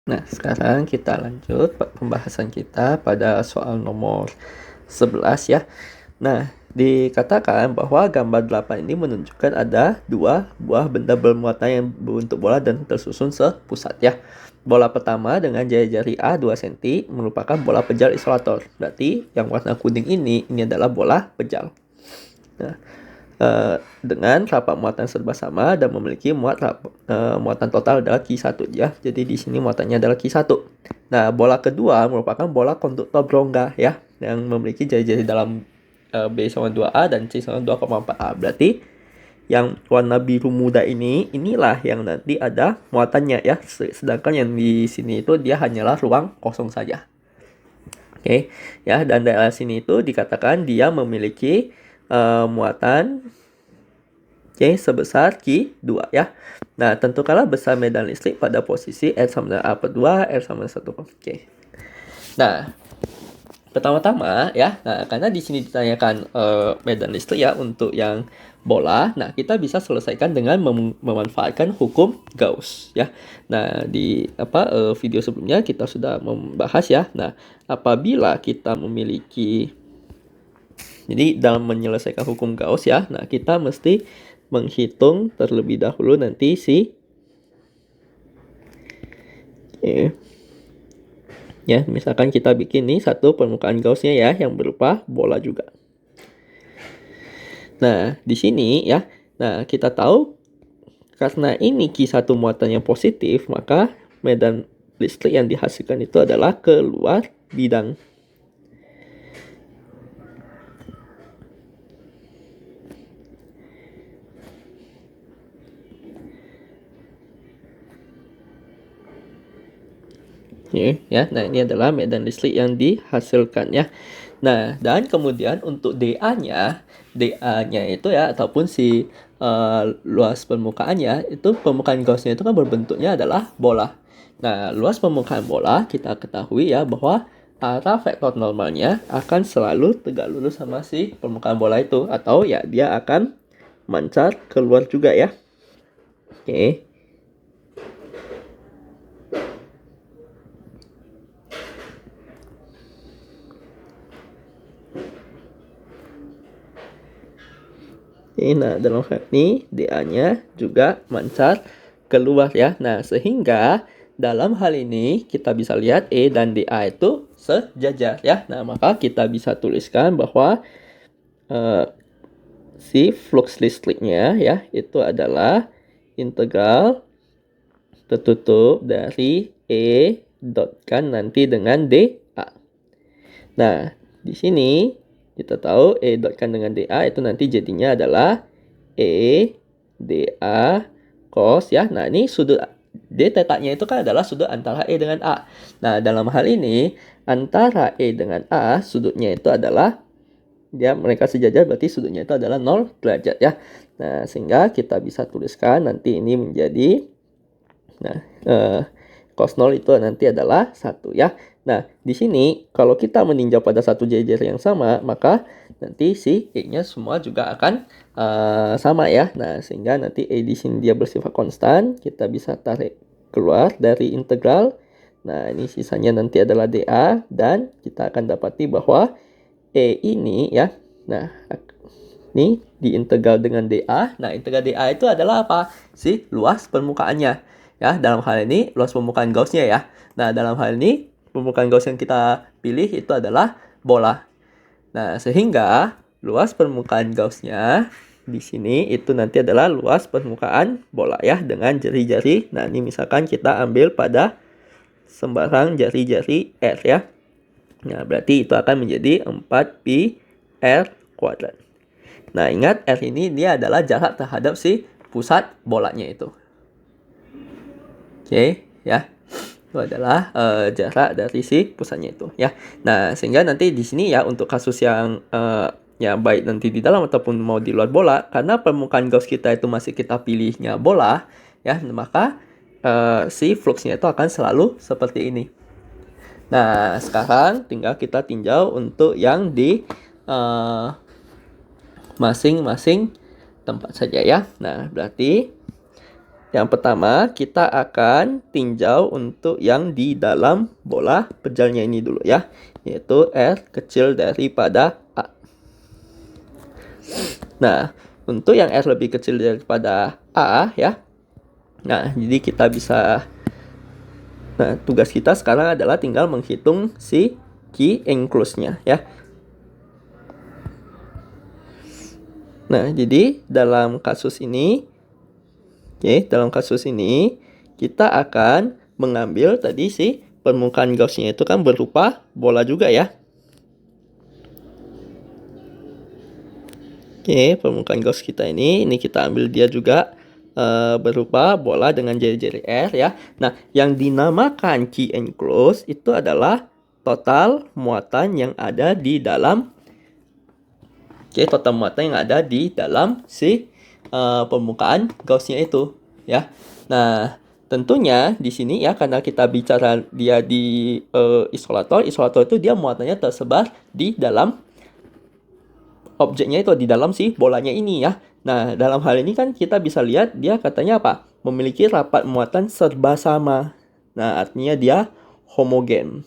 Nah, sekarang kita lanjut pembahasan kita pada soal nomor 11 ya. Nah, dikatakan bahwa gambar 8 ini menunjukkan ada dua buah benda bermuatan yang berbentuk bola dan tersusun sepusat ya. Bola pertama dengan jari-jari A 2 cm merupakan bola pejal isolator. Berarti yang warna kuning ini adalah bola pejal. Nah, dengan rapat muatan serba sama dan memiliki muatan total adalah Q1 ya. Jadi di sini muatannya adalah Q1. Nah, bola kedua merupakan bola konduktor berongga ya, yang memiliki jari-jari dalam B sama 2A dan C sama 2,4A. Berarti yang warna biru muda inilah yang nanti ada muatannya ya. Sedangkan yang di sini itu dia hanyalah ruang kosong saja. Oke, ya, dan daerah sini itu dikatakan dia memiliki muatan C sebesar Q2 ya. Nah, tentukanlah besar medan listrik pada posisi R sama dengan A/2, R sama dengan 1. Oke. Nah, pertama-tama ya, karena di sini ditanyakan medan listrik ya untuk yang bola, nah kita bisa selesaikan dengan memanfaatkan hukum Gauss ya. Nah, di video sebelumnya kita sudah membahas ya. Nah, apabila kita memiliki, jadi dalam menyelesaikan hukum Gauss ya, nah kita mesti menghitung terlebih dahulu nanti ya, misalkan kita bikin nih satu permukaan Gauss-nya ya yang berupa bola juga. Nah, di sini ya, nah kita tahu karena ini Q1 muatannya positif, maka medan listrik yang dihasilkan itu adalah keluar bidang. Ya, nah ini adalah medan listrik yang dihasilkan ya. Nah, dan kemudian untuk DA-nya itu ya, ataupun si luas permukaannya, itu permukaan Gauss-nya itu kan berbentuknya adalah bola. Nah, luas permukaan bola kita ketahui ya bahwa arah vektor normalnya akan selalu tegak lurus sama si permukaan bola itu, atau ya dia akan mancar keluar juga ya. Oke. Nah, dalam hal ini DA-nya juga mancar keluar ya. Nah, sehingga dalam hal ini kita bisa lihat E dan DA itu sejajar ya. Nah, maka kita bisa tuliskan bahwa si flux listriknya ya itu adalah integral tertutup dari E dotkan nanti dengan DA. Nah, di sini kita tahu E dotkan dengan DA itu nanti jadinya adalah E DA cos ya. Nah, ini sudut D tetanya itu kan adalah sudut antara E dengan A. Nah, dalam hal ini antara E dengan A sudutnya itu adalah mereka sejajar, berarti sudutnya itu adalah 0 derajat ya. Nah, sehingga kita bisa tuliskan nanti ini menjadi cos 0 itu nanti adalah 1 ya. Nah, di sini kalau kita meninjau pada satu jari-jari yang sama, maka nanti si E-nya semua juga akan sama ya. Nah, sehingga nanti E di sini dia bersifat konstan, kita bisa tarik keluar dari integral. Nah, ini sisanya nanti adalah dA, dan kita akan dapati bahwa E ini ya. Nah, ini diintegral dengan dA. Nah, integral dA itu adalah apa? Si luas permukaannya. Ya, dalam hal ini luas permukaan Gauss-nya ya. Nah, dalam hal ini permukaan Gauss yang kita pilih itu adalah bola. Nah, sehingga luas permukaan Gauss-nya di sini itu nanti adalah luas permukaan bola ya dengan jari-jari. Nah, ini misalkan kita ambil pada sembarang jari-jari R ya. Nah, berarti itu akan menjadi 4pi R kuadrat. Nah, ingat R ini dia adalah jarak terhadap si pusat bolanya itu. Oke, ya. Itu adalah jarak dari si pusatnya itu, ya. Nah, sehingga nanti di sini ya untuk kasus yang ya baik nanti di dalam ataupun mau di luar bola, karena permukaan Gauss kita itu masih kita pilihnya bola, ya, maka si fluxnya itu akan selalu seperti ini. Nah, sekarang tinggal kita tinjau untuk yang di masing-masing tempat saja ya. Nah, berarti Yang pertama, kita akan tinjau untuk yang di dalam bola pejalnya ini dulu ya, yaitu R kecil daripada A. Nah, untuk yang R lebih kecil daripada A ya, nah jadi kita bisa, nah tugas kita sekarang adalah tinggal menghitung si key enclose-nya ya. Nah, jadi dalam kasus ini, dalam kasus ini kita akan mengambil tadi si permukaan Gauss-nya itu kan berupa bola juga ya. Permukaan Gauss kita ini kita ambil dia juga berupa bola dengan jari-jari R ya. Nah, yang dinamakan key enclose itu adalah total muatan yang ada di dalam total muatan yang ada di dalam si permukaan Gauss-nya itu ya. Nah, tentunya di sini ya, karena kita bicara dia di isolator itu dia muatannya tersebar di dalam objeknya itu, di dalam si bolanya ini ya. Nah, dalam hal ini kan kita bisa lihat dia katanya apa? Memiliki rapat muatan serba sama. Nah, artinya dia homogen.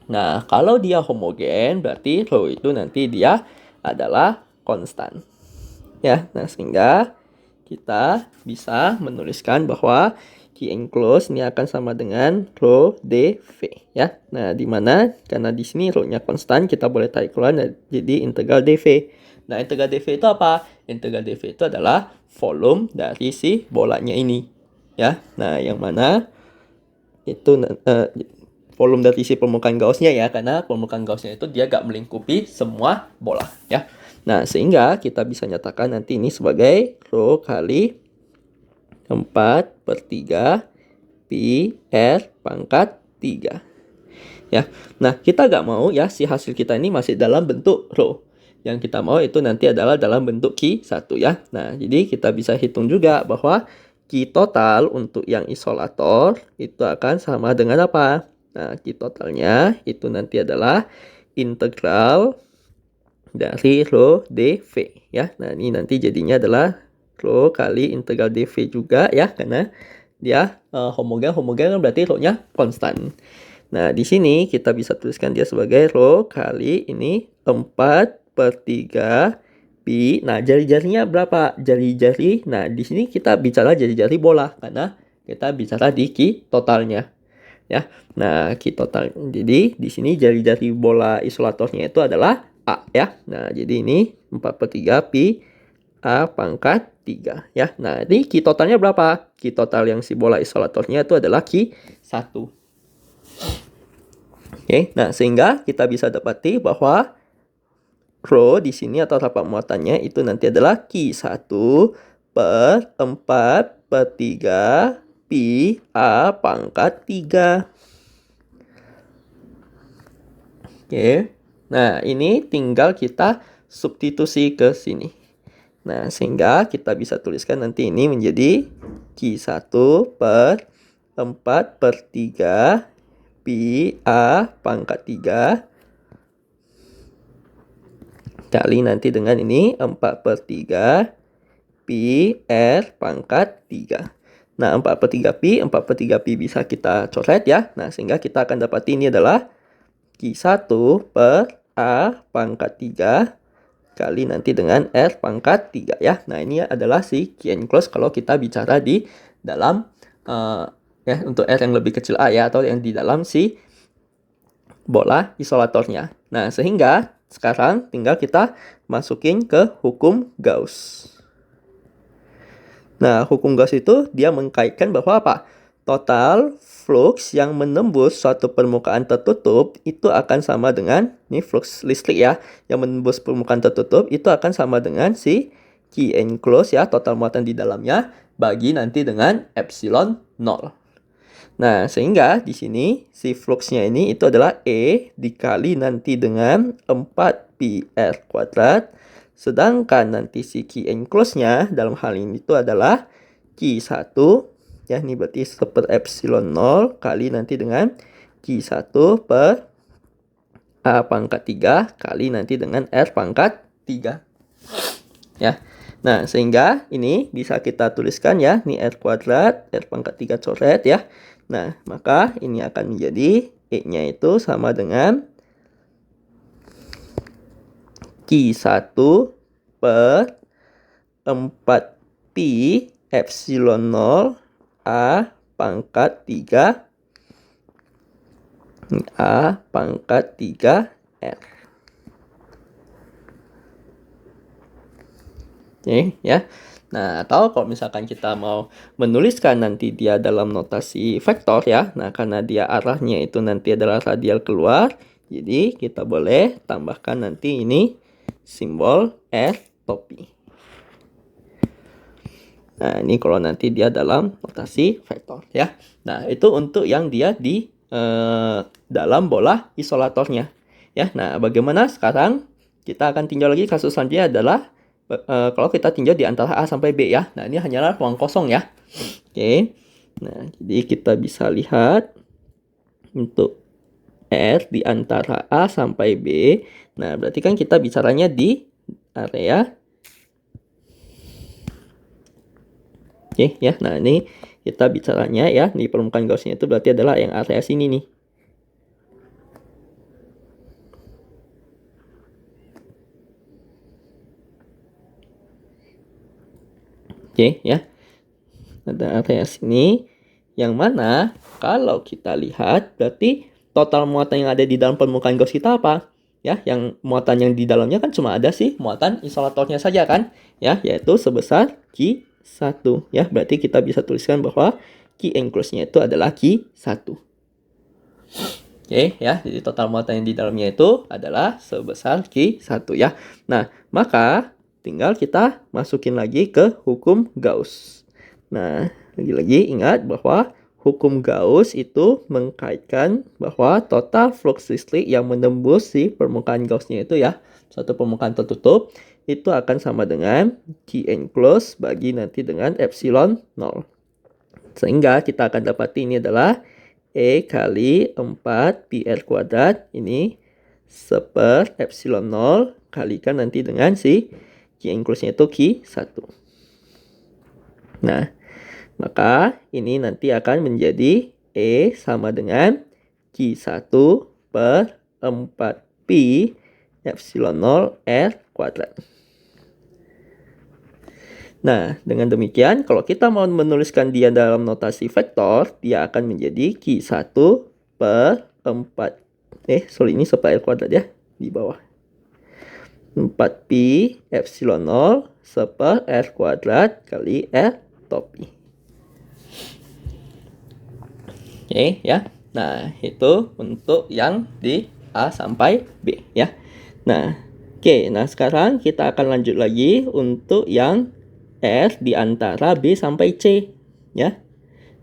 Nah, kalau dia homogen berarti rho itu nanti dia adalah konstan. Ya, nah sehingga kita bisa menuliskan bahwa key enclose ini akan sama dengan rho dV ya. Nah, di mana karena di sini rho-nya konstan, kita boleh tarik keluar jadi integral dV. Nah, integral dV itu apa? Integral dV itu adalah volume dari si bolanya ini ya. Nah, yang mana itu volume dari si permukaan Gauss-nya ya, karena permukaan Gauss-nya itu dia gak melingkupi semua bola ya. Nah, sehingga kita bisa nyatakan nanti ini sebagai rho kali 4/3 pi R pangkat 3 ya. Nah, kita gak mau ya si hasil kita ini masih dalam bentuk rho. Yang kita mau itu nanti adalah dalam bentuk Q1 ya. Nah, jadi kita bisa hitung juga bahwa Q total untuk yang isolator itu akan sama dengan apa? Nah, Q totalnya itu nanti adalah integral dari rho dV ya. Nah, ini nanti jadinya adalah rho kali integral dV juga ya, karena dia homogen berarti rho-nya konstan. Nah, di sini kita bisa tuliskan dia sebagai rho kali ini 4/3 pi. Nah, jari-jarinya berapa? Jari-jari. Nah, di sini kita bicara jari-jari bola karena kita bicara di Q totalnya. Ya. Nah, Q total. Jadi di sini jari-jari bola isolatornya itu adalah A ya. Nah, jadi ini 4/3 pi A pangkat 3 ya. Nah, ini Q totalnya berapa? Q total yang si bola isolatornya itu adalah Q1. Nah sehingga kita bisa dapati bahwa rho di sini atau rapat muatannya itu nanti adalah Q1 per 4/3 pi A pangkat 3. Nah ini tinggal kita substitusi ke sini. Nah sehingga kita bisa tuliskan nanti ini menjadi Q1 per 4/3 pi A pangkat 3 kali nanti dengan ini 4/3 pi R pangkat 3. Nah, 4/3 pi bisa kita coret ya. Nah, sehingga kita akan dapat ini adalah Q1 per A pangkat 3 kali nanti dengan R pangkat 3 ya. Nah, ini adalah si key enclose kalau kita bicara di dalam ya untuk R yang lebih kecil A ya, atau yang di dalam si bola isolatornya. Nah, sehingga sekarang tinggal kita masukin ke hukum Gauss. Nah, hukum Gauss itu dia mengkaitkan bahwa apa? Total flux yang menembus suatu permukaan tertutup itu akan sama dengan, ini flux listrik ya, yang menembus permukaan tertutup itu akan sama dengan si key enclose ya, total muatan di dalamnya, bagi nanti dengan epsilon 0. Nah, sehingga di sini si fluxnya ini itu adalah E dikali nanti dengan 4pi R kuadrat. Sedangkan nanti si key enclose-nya dalam hal ini itu adalah Q1. Ya, ini berarti 1 epsilon 0 kali nanti dengan Q1 per A pangkat 3 kali nanti dengan R pangkat 3. Ya. Nah, sehingga ini bisa kita tuliskan ya, ini R kuadrat, R pangkat 3 coret ya. Nah, maka ini akan menjadi E-nya itu sama dengan Q1 per 4Pi epsilon 0 A pangkat 3 A pangkat 3 R. Oke ya. Nah, atau kalau misalkan kita mau menuliskan nanti dia dalam notasi vektor ya. Nah, karena dia arahnya itu nanti adalah radial keluar, jadi kita boleh tambahkan nanti ini simbol R topi. Nah, ini kalau nanti dia dalam notasi vektor ya. Nah, itu untuk yang dia di dalam bola isolatornya. Ya, nah bagaimana sekarang kita akan tinjau lagi kasus selanjutnya adalah kalau kita tinjau di antara A sampai B ya. Nah, ini hanyalah ruang kosong ya. Oke. Nah, jadi kita bisa lihat untuk R di antara A sampai B. Nah, berarti kan kita bicaranya di area. Oke ya. Nah, ini kita bicaranya ya di permukaan Gaussnya itu berarti adalah yang area sini nih. Oke ya. Ada area sini yang mana kalau kita lihat berarti total muatan yang ada di dalam permukaan Gauss kita apa? Ya, yang muatan yang di dalamnya kan cuma ada sih muatan isolatornya saja kan? Ya, yaitu sebesar Q1 ya. Berarti kita bisa tuliskan bahwa Q enclosed-nya itu adalah Q1. Oke ya, jadi total muatan yang di dalamnya itu adalah sebesar Q1 ya. Nah, maka tinggal kita masukin lagi ke hukum Gauss. Nah, lagi-lagi ingat bahwa hukum Gauss itu mengkaitkan bahwa total flux listrik yang menembus si permukaan Gauss-nya itu ya, suatu permukaan tertutup, itu akan sama dengan Q enclosed bagi nanti dengan epsilon 0. Sehingga kita akan dapati ini adalah E kali 4 pi R kuadrat ini seper epsilon 0 kalikan nanti dengan si Q enclosed-nya itu Q1. Nah, maka ini nanti akan menjadi E sama dengan Q1 per 4 pi epsilon 0 R kuadrat. Nah, dengan demikian, kalau kita mau menuliskan dia dalam notasi vektor, dia akan menjadi Q1 per 4. Ini seper R kuadrat ya, di bawah. 4pi epsilon 0 seper R kuadrat kali R topi. Oke ya. Nah, itu untuk yang di A sampai B ya. Nah, oke. Nah, sekarang kita akan lanjut lagi untuk yang R di antara B sampai C ya.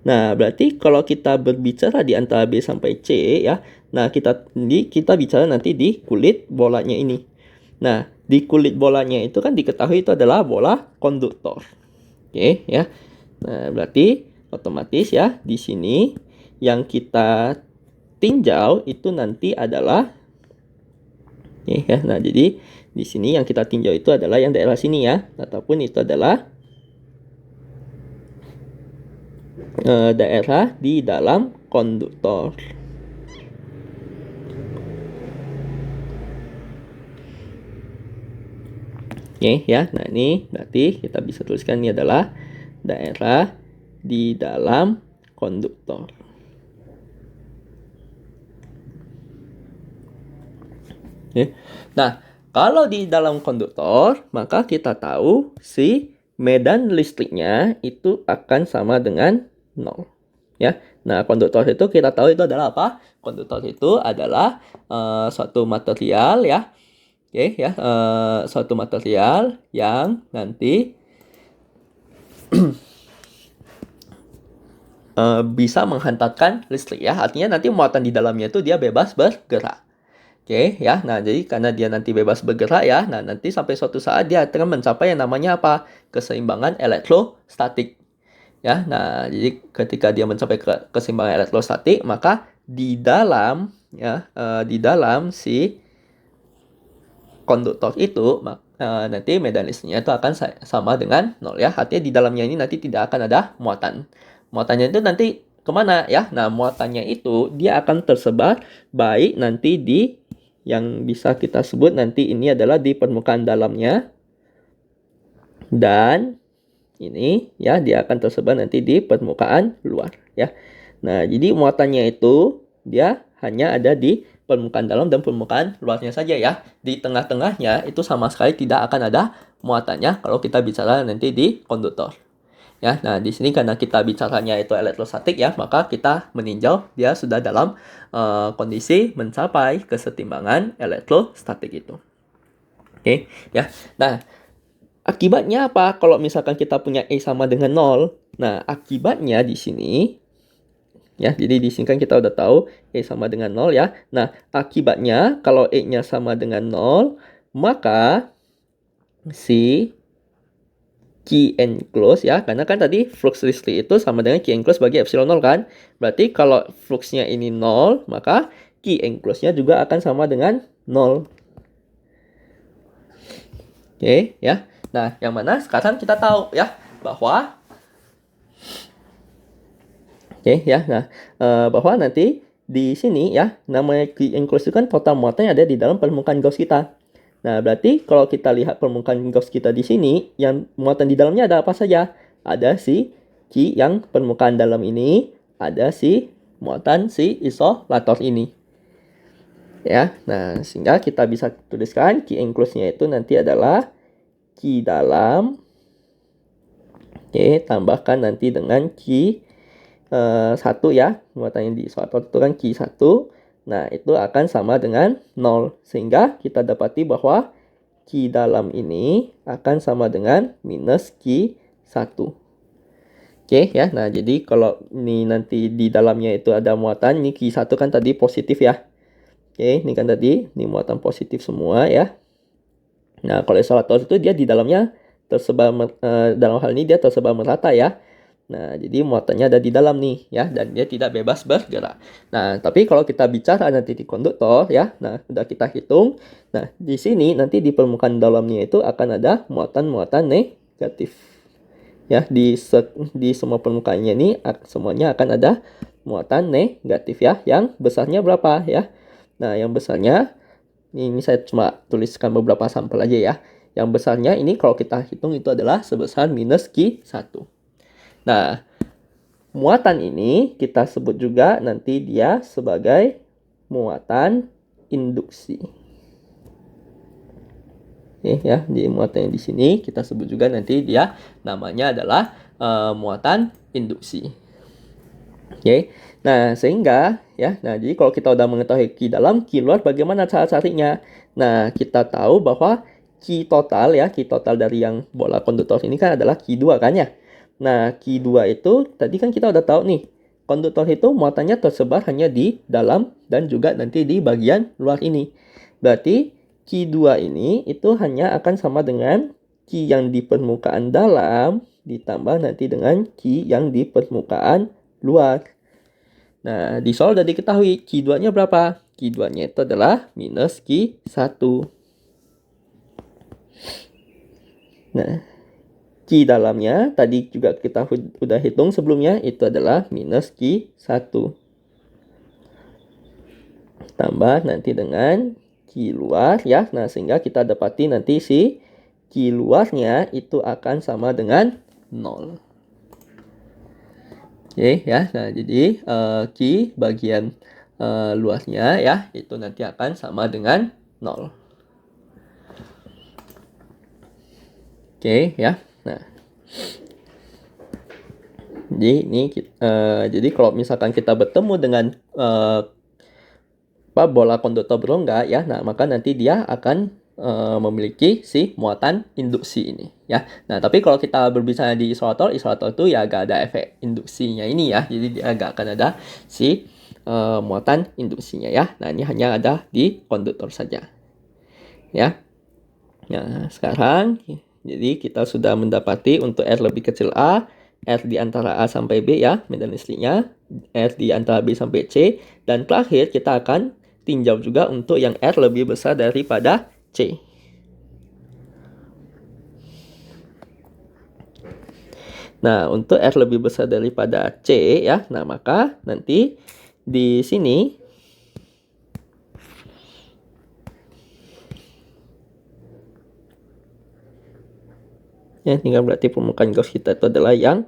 Nah, berarti kalau kita berbicara di antara B sampai C ya. Nah, kita bicara nanti di kulit bolanya ini. Nah, di kulit bolanya itu kan diketahui itu adalah bola konduktor. Oke ya. Nah, berarti otomatis ya di sini yang kita tinjau itu nanti adalah ya. Nah, jadi di sini yang kita tinjau itu adalah yang daerah sini ya, ataupun itu adalah daerah di dalam konduktor. Oke ya. Nah, ini berarti kita bisa tuliskan ini adalah daerah di dalam konduktor. Oke. Nah, kalau di dalam konduktor, maka kita tahu si medan listriknya itu akan sama dengan 0. Ya. Nah, konduktor itu kita tahu itu adalah apa? Konduktor itu adalah suatu material ya. Oke ya, suatu material yang nanti bisa menghantarkan listrik ya. Artinya nanti muatan di dalamnya itu dia bebas bergerak. Oke ya. Nah, jadi karena dia nanti bebas bergerak ya. Nah, nanti sampai suatu saat dia akan mencapai yang namanya apa? Keseimbangan elektrostatik. Ya. Nah, jadi ketika dia mencapai keseimbangan elektrostatik, maka di dalam ya, di dalam si konduktor itu nanti medan listriknya itu akan sama dengan 0 ya. Artinya di dalamnya ini nanti tidak akan ada muatan. Muatannya itu nanti kemana ya? Nah, muatannya itu dia akan tersebar baik nanti di yang bisa kita sebut nanti ini adalah di permukaan dalamnya, dan ini ya dia akan tersebar nanti di permukaan luar ya. Nah, jadi muatannya itu dia hanya ada di permukaan dalam dan permukaan luarnya saja ya. Di tengah-tengahnya itu sama sekali tidak akan ada muatannya kalau kita bicara nanti di konduktor. Ya, nah di sini karena kita bicaranya itu elektrostatik ya, maka kita meninjau dia sudah dalam kondisi mencapai kesetimbangan elektrostatik itu. Oke, ya. Nah, akibatnya apa kalau misalkan kita punya E sama dengan 0? Nah, akibatnya di sini ya, jadi di sini kan kita udah tahu E sama dengan 0 ya. Nah, akibatnya kalau E-nya sama dengan 0, maka si Q enclose ya, karena kan tadi flux listrik itu sama dengan Q enclose bagi epsilon 0 kan. Berarti kalau fluxnya ini 0, maka Q enclose-nya juga akan sama dengan 0. Oke, ya. Nah, yang mana sekarang kita tahu ya bahwa bahwa nanti di sini ya, namanya Q enclose itu kan total muatan yang ada di dalam permukaan Gauss kita. Nah, berarti kalau kita lihat permukaan Gauss kita di sini, yang muatan di dalamnya ada apa saja? Ada si Q yang permukaan dalam ini, ada si muatan si isolator ini. Ya, nah sehingga kita bisa tuliskan Q enclose-nya itu nanti adalah Q dalam, tambahkan nanti dengan Q 1 ya, muatan yang di isolator itu kan Q1. Nah, itu akan sama dengan 0. Sehingga kita dapati bahwa Q dalam ini akan sama dengan minus Q1. Oke ya, nah jadi kalau ini nanti di dalamnya itu ada muatan, ini Q1 kan tadi positif ya. Oke, ini kan tadi, ini muatan positif semua ya. Nah, kalau isolator itu dia di dalamnya tersebar, dalam hal ini dia tersebar merata ya. Nah, jadi muatannya ada di dalam nih ya, dan dia tidak bebas bergerak. Nah, tapi kalau kita bicara nanti di konduktor ya, nah sudah kita hitung. Nah, di sini nanti di permukaan dalamnya itu akan ada muatan-muatan negatif. Ya, di semua permukaannya ini semuanya akan ada muatan negatif ya, yang besarnya berapa ya. Nah, yang besarnya ini saya cuma tuliskan beberapa sampel aja ya. Yang besarnya ini kalau kita hitung itu adalah sebesar minus Q1. Nah, muatan ini kita sebut juga nanti dia sebagai muatan induksi. Oke ya, di muatan yang di sini kita sebut juga nanti dia namanya adalah muatan induksi. Oke. Nah, sehingga ya, nah jadi kalau kita udah mengetahui Q dalam, Q luar, bagaimana cara carinya? Nah, kita tahu bahwa Q total ya, Q total dari yang bola konduktor ini kan adalah Q2 kan ya. Nah, Q2 itu tadi kan kita udah tahu nih, konduktor itu muatannya tersebar hanya di dalam dan juga nanti di bagian luar ini. Berarti Q2 ini itu hanya akan sama dengan Q yang di permukaan dalam ditambah nanti dengan Q yang di permukaan luar. Nah, di soal sudah diketahui Q2-nya berapa? Q2-nya itu adalah minus Q1. Nah, Q dalamnya tadi juga kita udah hitung sebelumnya, itu adalah minus Q1. Tambah nanti dengan Q luar ya. Nah, sehingga kita dapati nanti si Q luarnya itu akan sama dengan 0. Oke ya. Nah, jadi Q bagian luarnya ya, itu nanti akan sama dengan 0. Oke ya. Nah, jadi kalau misalkan kita bertemu dengan bola konduktor berongga ya, nah maka nanti dia akan memiliki si muatan induksi ini ya. Nah, tapi kalau kita berbicara di isolator itu ya gak ada efek induksinya ini ya, jadi dia gak akan ada si muatan induksinya ya. Nah, ini hanya ada di konduktor saja ya. Nah, sekarang jadi kita sudah mendapati untuk R lebih kecil A, R di antara A sampai B ya, medan listriknya, R di antara B sampai C, dan terakhir kita akan tinjau juga untuk yang R lebih besar daripada C. Nah, untuk R lebih besar daripada C ya. Nah, maka nanti di sini ya tinggal berarti permukaan Gauss kita itu adalah yang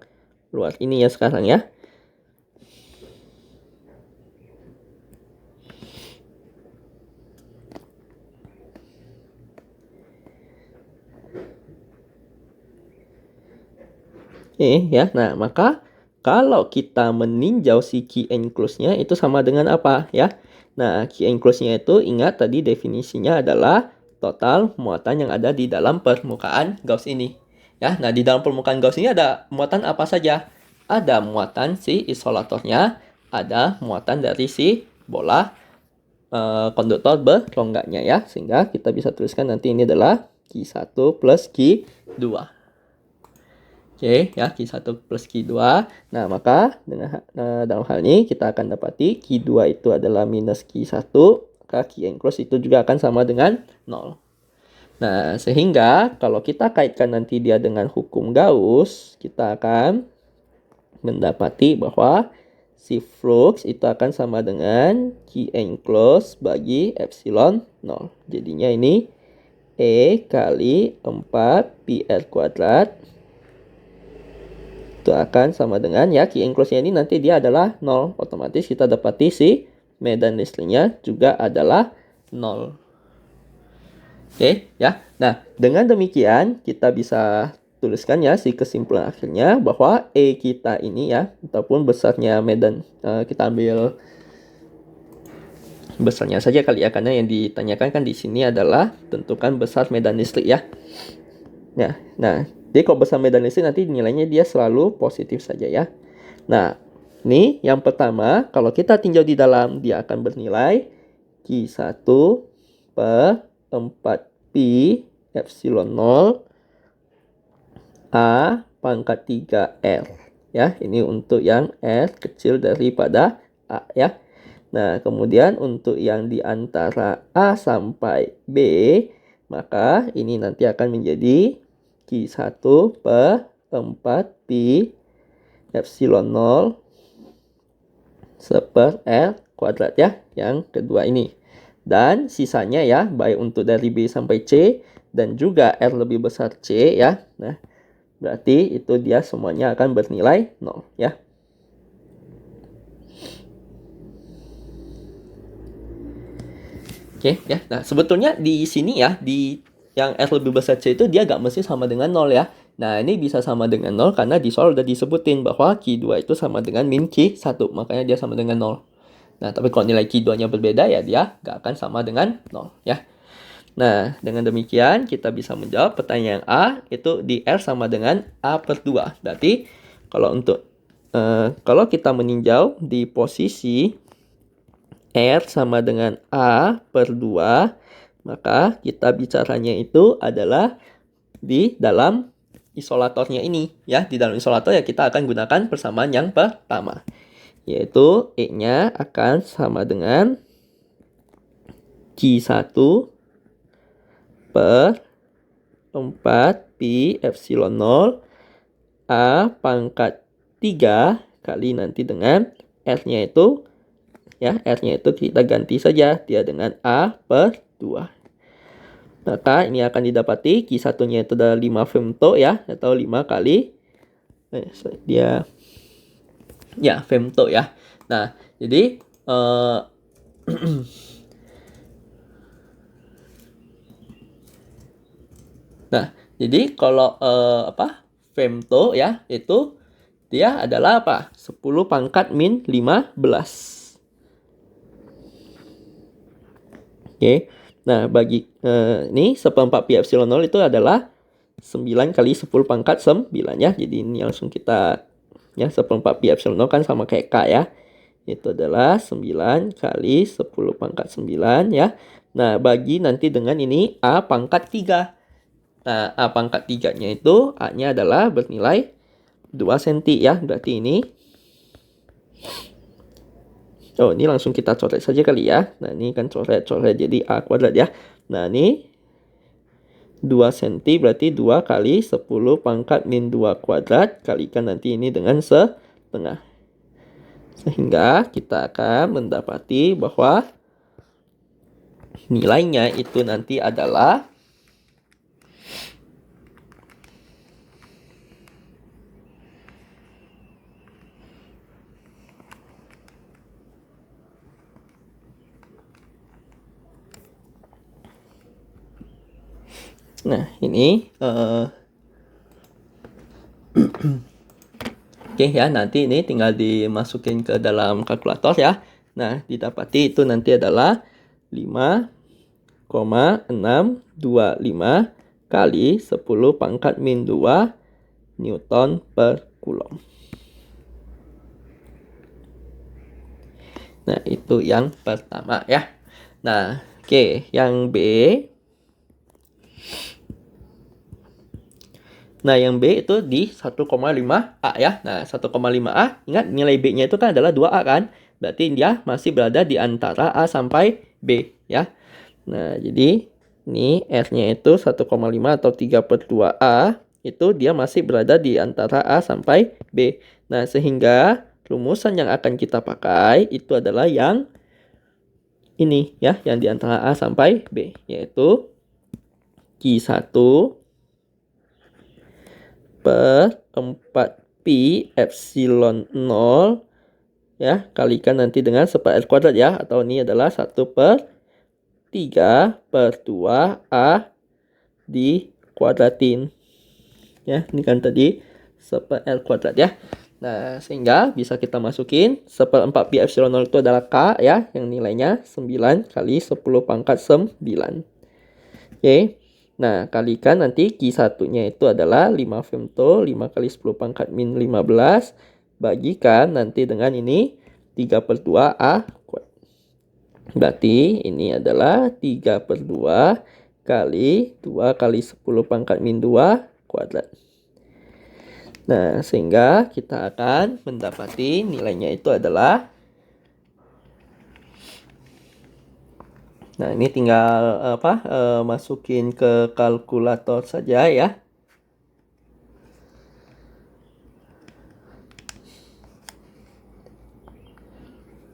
luar ini ya sekarang ya. Ya. Nah, maka kalau kita meninjau si key enclosure-nya itu sama dengan apa ya? Nah, key enclosure-nya itu ingat tadi definisinya adalah total muatan yang ada di dalam permukaan Gauss ini. Ya, nah di dalam permukaan Gauss ini ada muatan apa saja? Ada muatan si isolatornya, ada muatan dari si bola konduktor berrongganya ya. Sehingga kita bisa tuliskan nanti ini adalah Q1 plus Q2. Oke, ya Q1 plus Q2. Nah, maka dalam hal ini kita akan dapati Q2 itu adalah minus Q1, maka Q enclosed itu juga akan sama dengan 0. Nah, sehingga kalau kita kaitkan nanti dia dengan hukum Gauss, kita akan mendapati bahwa si flux itu akan sama dengan Q enclosed bagi epsilon 0. Jadinya ini E kali 4 PR kuadrat itu akan sama dengan ya Q enclosed-nya ini nanti dia adalah 0. Otomatis kita dapati si medan listriknya juga adalah 0. Oke, ya. Nah, dengan demikian kita bisa tuliskan ya si kesimpulan akhirnya bahwa E kita ini ya ataupun besarnya medan kita ambil besarnya saja kali ya karena yang ditanyakan kan di sini adalah tentukan besar medan listrik ya. Nah, jadi kalau besar medan listrik nanti nilainya dia selalu positif saja ya. Nah, ini yang pertama, kalau kita tinjau di dalam, dia akan bernilai Q1 per 4 pi epsilon 0 A pangkat 3R. Ya, ini untuk yang R kecil daripada A ya. Nah, kemudian untuk yang di antara A sampai B, maka ini nanti akan menjadi Q1 per 4 pi epsilon 0 seper R kuadrat ya, yang kedua ini. Dan sisanya ya, baik untuk dari B sampai C dan juga R lebih besar C ya. Nah, berarti itu dia semuanya akan bernilai 0 ya. Oke ya. Nah, sebetulnya di sini ya, di yang R lebih besar C itu dia gak mesti sama dengan 0 ya. Nah, ini bisa sama dengan 0 karena di soal udah disebutin bahwa Q2 itu sama dengan min Q1. Makanya dia sama dengan 0. Nah, tapi kalau nilai Q2-nya berbeda ya dia gak akan sama dengan 0 ya. Nah, dengan demikian kita bisa menjawab pertanyaan A itu di R sama dengan A per 2. Berarti kalau untuk kalau kita meninjau di posisi R sama dengan A per 2, maka kita bicaranya itu adalah di dalam isolatornya ini. Ya, di dalam isolator ya kita akan gunakan persamaan yang pertama. Yaitu E-nya akan sama dengan Q1 per 4 pi epsilon 0 A pangkat 3 kali nanti dengan R-nya itu ya, R-nya itu kita ganti saja dia dengan A per 2. Maka ini akan didapati Q1-nya itu adalah 5 femto ya, atau 5 kali dia ya femto ya. Nah, jadi nah, jadi kalau femto ya itu dia adalah apa? 10 pangkat min 15. Oke. Nah, bagi ini seperempat pi epsilon 0 itu adalah 9 kali 10 pangkat 9 ya. Jadi ini langsung kita ya seperempat pi epsilon 0 kan sama kayak K ya. Itu adalah 9 kali 10 pangkat 9 ya. Nah, bagi nanti dengan ini A pangkat 3. Nah, A pangkat 3-nya itu A-nya adalah bernilai 2 cm ya. Berarti ini oh, ini langsung kita coret saja kali ya. Nah, ini kan coret jadi A kuadrat ya. Nah, ini 2 cm berarti 2 kali 10 pangkat min 2 kuadrat. Kalikan nanti ini dengan setengah. Sehingga kita akan mendapati bahwa nilainya itu nanti adalah ini oke ya, nanti ini tinggal dimasukin ke dalam kalkulator ya. Nah, didapati itu nanti adalah 5,625 kali 10 pangkat min 2 Newton per Coulomb. Nah, itu yang pertama ya. Nah, oke, yang B. Nah, yang B itu di 1,5A ya. Nah, 1,5A, ingat nilai B-nya itu kan adalah 2A kan? Berarti dia masih berada di antara A sampai B ya. Nah, jadi ini R-nya itu 1,5 atau 3/2A. Itu dia masih berada di antara A sampai B. Nah, sehingga rumusan yang akan kita pakai itu adalah yang ini ya, yang di antara A sampai B. Yaitu Q1 per 4pi epsilon 0 ya, kalikan nanti dengan 1/r² ya, atau ini adalah 1/3/2a dikuadratin ya, ini kan tadi 1/r² ya. Nah, sehingga bisa kita masukin 1/4pi epsilon 0 itu adalah K ya, yang nilainya 9 kali 10 pangkat 9. Oke. Nah, kalikan nanti Q1-nya itu adalah 5 femto, 5 kali 10 pangkat min 15. Bagikan nanti dengan ini 3/2A kuadrat. Berarti ini adalah 3/2 kali 2 kali 10 pangkat min 2 kuadrat. Nah, sehingga kita akan mendapati nilainya itu adalah, nah, ini tinggal masukin ke kalkulator saja ya.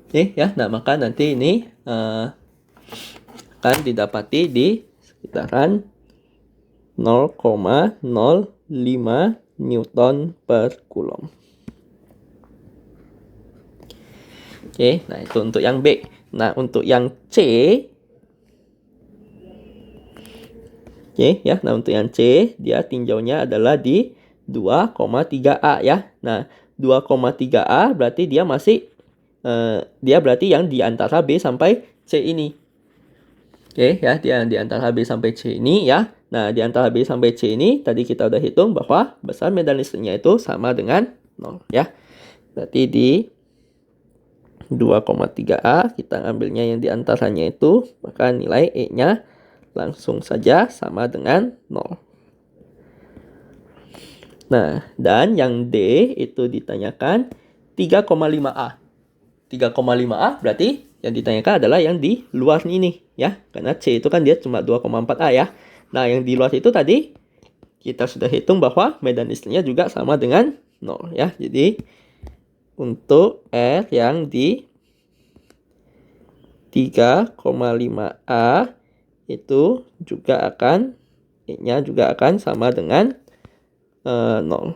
Oke ya, nah maka nanti ini akan didapati di sekitaran 0,05 Newton per Coulomb. Oke, nah itu untuk yang B. Nah, untuk yang C, oke ya, nah untuk yang C, dia tinjaunya adalah di 2,3A ya. Nah, 2,3A berarti dia masih dia berarti yang di antara B sampai C ini. Oke ya, dia yang di antara B sampai C ini ya. Nah, di antara B sampai C ini tadi kita udah hitung bahwa besar medan listriknya itu sama dengan 0 ya. Berarti di 2,3A kita ambilnya yang di antaranya itu, maka nilai E-nya langsung saja sama dengan 0. Nah, dan yang D itu ditanyakan 3,5A. 3,5A berarti yang ditanyakan adalah yang di luar ini ya. Karena C itu kan dia cuma 2,4A ya. Nah, yang di luar itu tadi kita sudah hitung bahwa medan listriknya juga sama dengan 0 ya. Jadi untuk R yang di 3,5A itu juga akan E-nya juga akan sama dengan 0.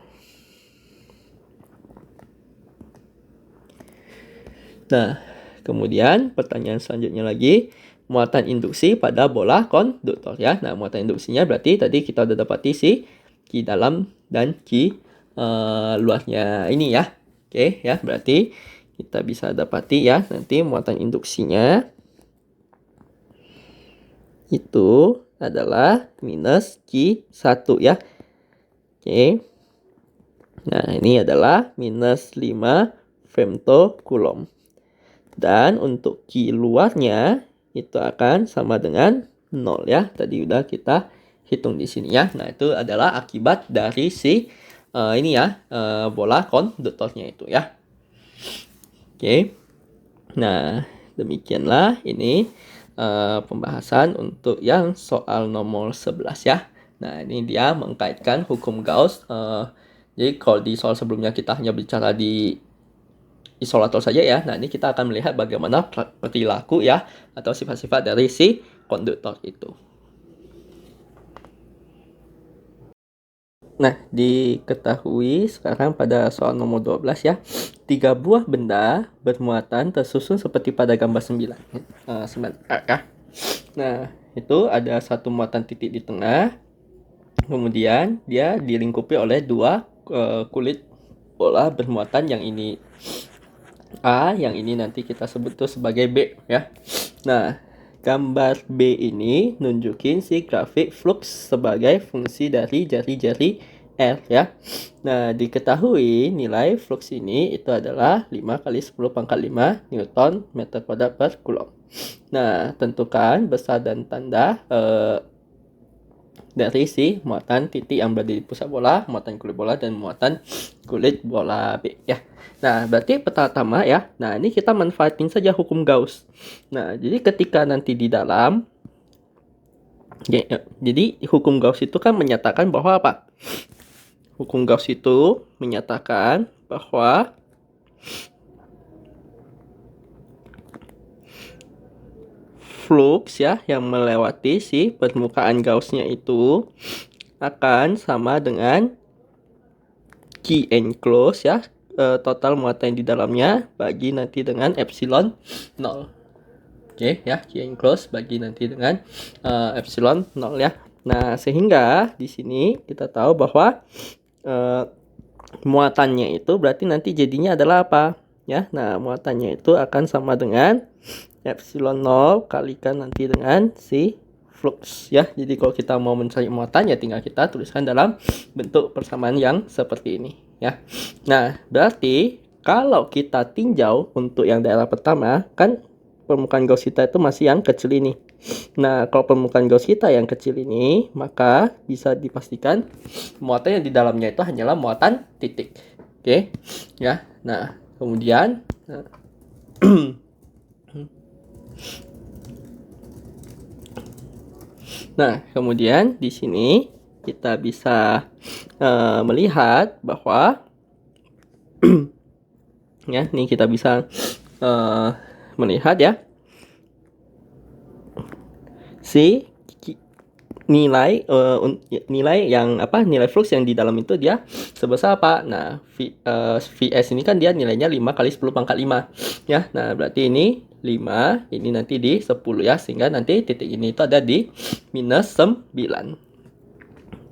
Nah, kemudian pertanyaan selanjutnya lagi, muatan induksi pada bola konduktor ya. Nah, muatan induksinya berarti tadi kita udah dapati si Q dalam dan Q luarnya ini ya. Oke ya, berarti kita bisa dapati ya nanti muatan induksinya itu adalah minus Q1 ya. Oke. Nah, ini adalah minus 5 femtocoulomb. Dan untuk Q luarnya itu akan sama dengan 0 ya. Tadi udah kita hitung di sini ya. Nah, itu adalah akibat dari si ini ya, bola konduktornya itu ya. Oke. Nah, demikianlah ini pembahasan untuk yang soal nomor 11 ya. Nah, ini dia mengkaitkan hukum Gauss. Jadi kalau di soal sebelumnya kita hanya bicara di isolator saja ya. Nah, ini kita akan melihat bagaimana perilaku ya atau sifat-sifat dari si konduktor itu. Nah, diketahui sekarang pada soal nomor 12 ya. 3 buah benda bermuatan tersusun seperti pada gambar 9. 9A ya. Nah, itu ada satu muatan titik di tengah. Kemudian dia dilingkupi oleh dua kulit bola bermuatan, yang ini A, yang ini nanti kita sebut tuh sebagai B ya. Nah, gambar B ini nunjukin si grafik flux sebagai fungsi dari jari-jari R ya. Nah, diketahui nilai flux ini itu adalah 5 kali 10 pangkat 5 Newton meter kuadrat per Coulomb. Nah, tentukan besar dan tanda dari si muatan titik yang berada di pusat bola, muatan kulit bola, dan muatan kulit bola B ya. Nah, berarti pertama ya. Nah, ini kita manfaatin saja hukum Gauss. Nah, jadi ketika nanti di dalam jadi hukum Gauss itu kan menyatakan bahwa apa? Hukum Gauss itu menyatakan bahwa flux ya yang melewati si permukaan Gauss-nya itu akan sama dengan Q enclosed ya, total muatan di dalamnya bagi nanti dengan epsilon 0. Oke ya, Q enclosed bagi nanti dengan epsilon 0 ya. Nah, sehingga di sini kita tahu bahwa muatannya itu berarti nanti jadinya adalah apa? Ya, nah muatannya itu akan sama dengan epsilon 0 kalikan nanti dengan si flux ya. Jadi kalau kita mau mencari muatan ya tinggal kita tuliskan dalam bentuk persamaan yang seperti ini ya. Nah, berarti kalau kita tinjau untuk yang daerah pertama kan permukaan Gauss kita itu masih yang kecil ini. Nah, kalau permukaan Gauss kita yang kecil ini, maka bisa dipastikan muatan yang di dalamnya itu hanyalah muatan titik. Oke. Ya. Nah, kemudian nah, kemudian di sini kita bisa melihat bahwa ya, ini kita bisa melihat ya si nilai yang apa, nilai flux yang di dalam itu dia sebesar apa. Nah, Vs ini kan dia nilainya 5 kali 10 pangkat 5 ya. Nah, berarti ini 5, ini nanti di 10 ya, sehingga nanti titik ini itu ada di minus 9.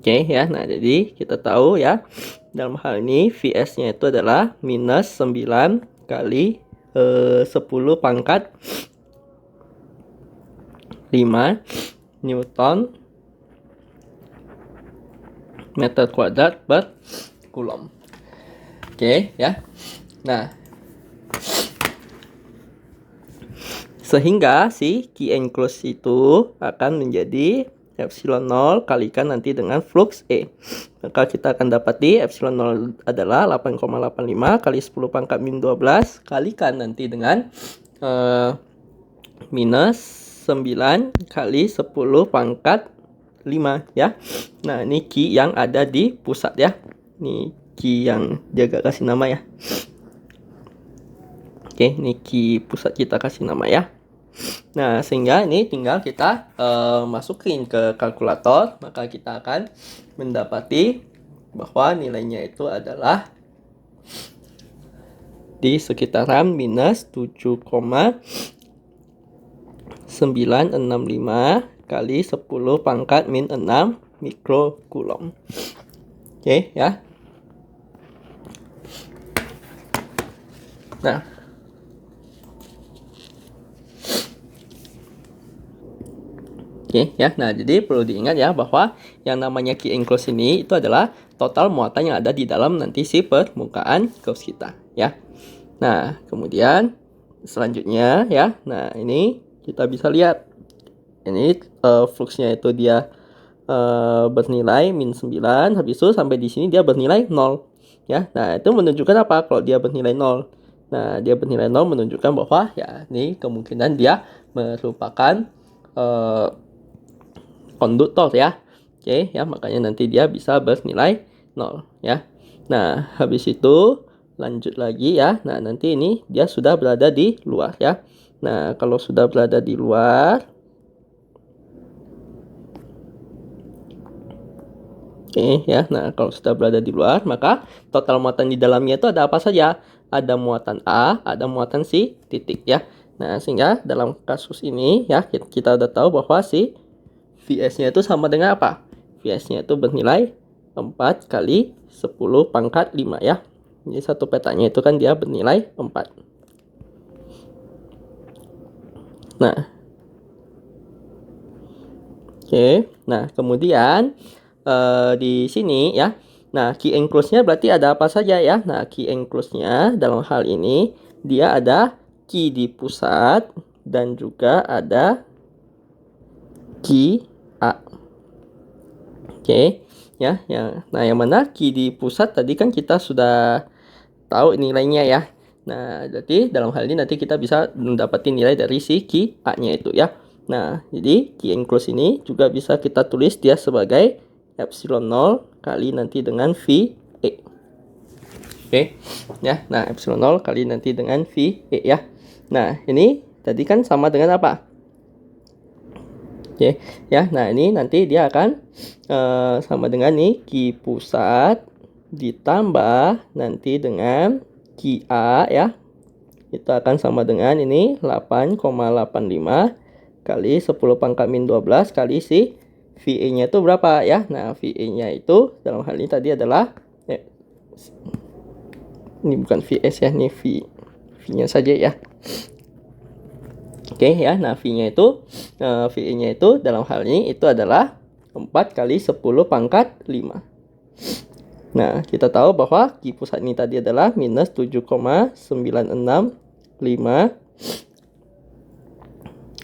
Oke ya. Nah, jadi kita tahu ya dalam hal ini Vs nya itu adalah minus 9 kali 10 pangkat 5 Newton meter kuadrat per Coulomb. Oke ya. Nah, sehingga si Q enclosed itu akan menjadi epsilon 0 kalikan nanti dengan flux E. Maka kita akan dapat di epsilon 0 adalah 8,85 kali 10 pangkat min 12 kalikan nanti dengan minus 9 kali 10 pangkat 5 ya. Nah, ini Q yang ada di pusat ya. Ini Q yang jaga kasih nama ya. Oke, ini Q pusat kita kasih nama ya. Nah, sehingga ini tinggal kita masukin ke kalkulator, maka kita akan mendapati bahwa nilainya itu adalah di sekitaran minus 7,965 kali 10 pangkat min 6 mikrocoulomb. Oke ya. Nah, oke ya. Nah, jadi perlu diingat ya bahwa yang namanya Q enclosed ini itu adalah total muatan yang ada di dalam nanti si permukaan Gauss kita ya. Nah, kemudian selanjutnya ya. Nah, ini kita bisa lihat ini fluxnya itu dia bernilai min 9, habis itu sampai di sini dia bernilai 0 ya. Nah, itu menunjukkan apa kalau dia bernilai 0? Nah, dia bernilai 0 menunjukkan bahwa ya ini kemungkinan dia merupakan konduktor ya. Oke, ya, makanya nanti dia bisa bernilai 0 ya. Nah, habis itu lanjut lagi ya. Nah, nanti ini dia sudah berada di luar ya. Nah, kalau sudah berada di luar, oke ya. Nah, kalau sudah berada di luar, maka total muatan di dalamnya itu ada apa saja? Ada muatan A, ada muatan si titik ya. Nah, sehingga dalam kasus ini ya kita udah tahu bahwa si Vs-nya itu sama dengan apa? Vs-nya itu bernilai 4 kali 10 pangkat 5 ya. Jadi satu petanya itu kan dia bernilai 4. Nah, oke. Nah, kemudian di sini ya. Nah, key enclose-nya berarti ada apa saja ya? Nah, key enclose-nya dalam hal ini dia ada key di pusat dan juga ada key A. Oke, ya, ya. Nah, yang mana key di pusat tadi kan kita sudah tahu nilainya ya. Nah, jadi dalam hal ini nanti kita bisa mendapatkan nilai dari si key A-nya itu ya. Nah, jadi key enclose ini juga bisa kita tulis dia sebagai epsilon 0 kali nanti dengan V E. Oke, ya. Nah, epsilon 0 kali nanti dengan V E ya. Nah, ini tadi kan sama dengan apa? Oke, ya. Nah, ini nanti dia akan sama dengan nih Q pusat ditambah nanti dengan Q A ya. Itu akan sama dengan ini 8,85 kali 10 pangkat min 12 kali si VE-nya itu berapa ya? Nah, VE-nya itu dalam hal ini tadi adalah ini bukan VS ya, ini V-nya saja ya. Oke ya, nah V-nya itu VE-nya itu dalam hal ini itu adalah 4 kali 10 pangkat 5. Nah, kita tahu bahwa Q pusat ini tadi adalah minus 7,965.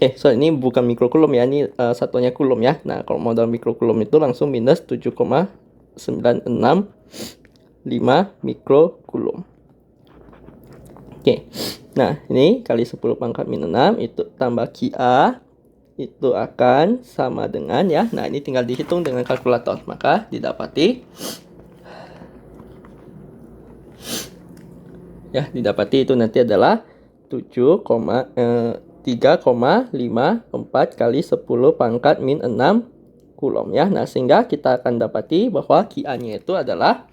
Ini bukan mikrokulum ya, ini satuannya kulum ya. Nah, kalau modal mikrokulum itu langsung minus 7,965 mikrokulum. Oke. Nah, ini kali 10 pangkat min 6 itu tambah QA itu akan sama dengan ya. Nah, ini tinggal dihitung dengan kalkulator. Maka didapati itu nanti adalah 3,54 kali 10 pangkat min 6 kulom ya. Nah, sehingga kita akan dapati bahwa QA-nya itu adalah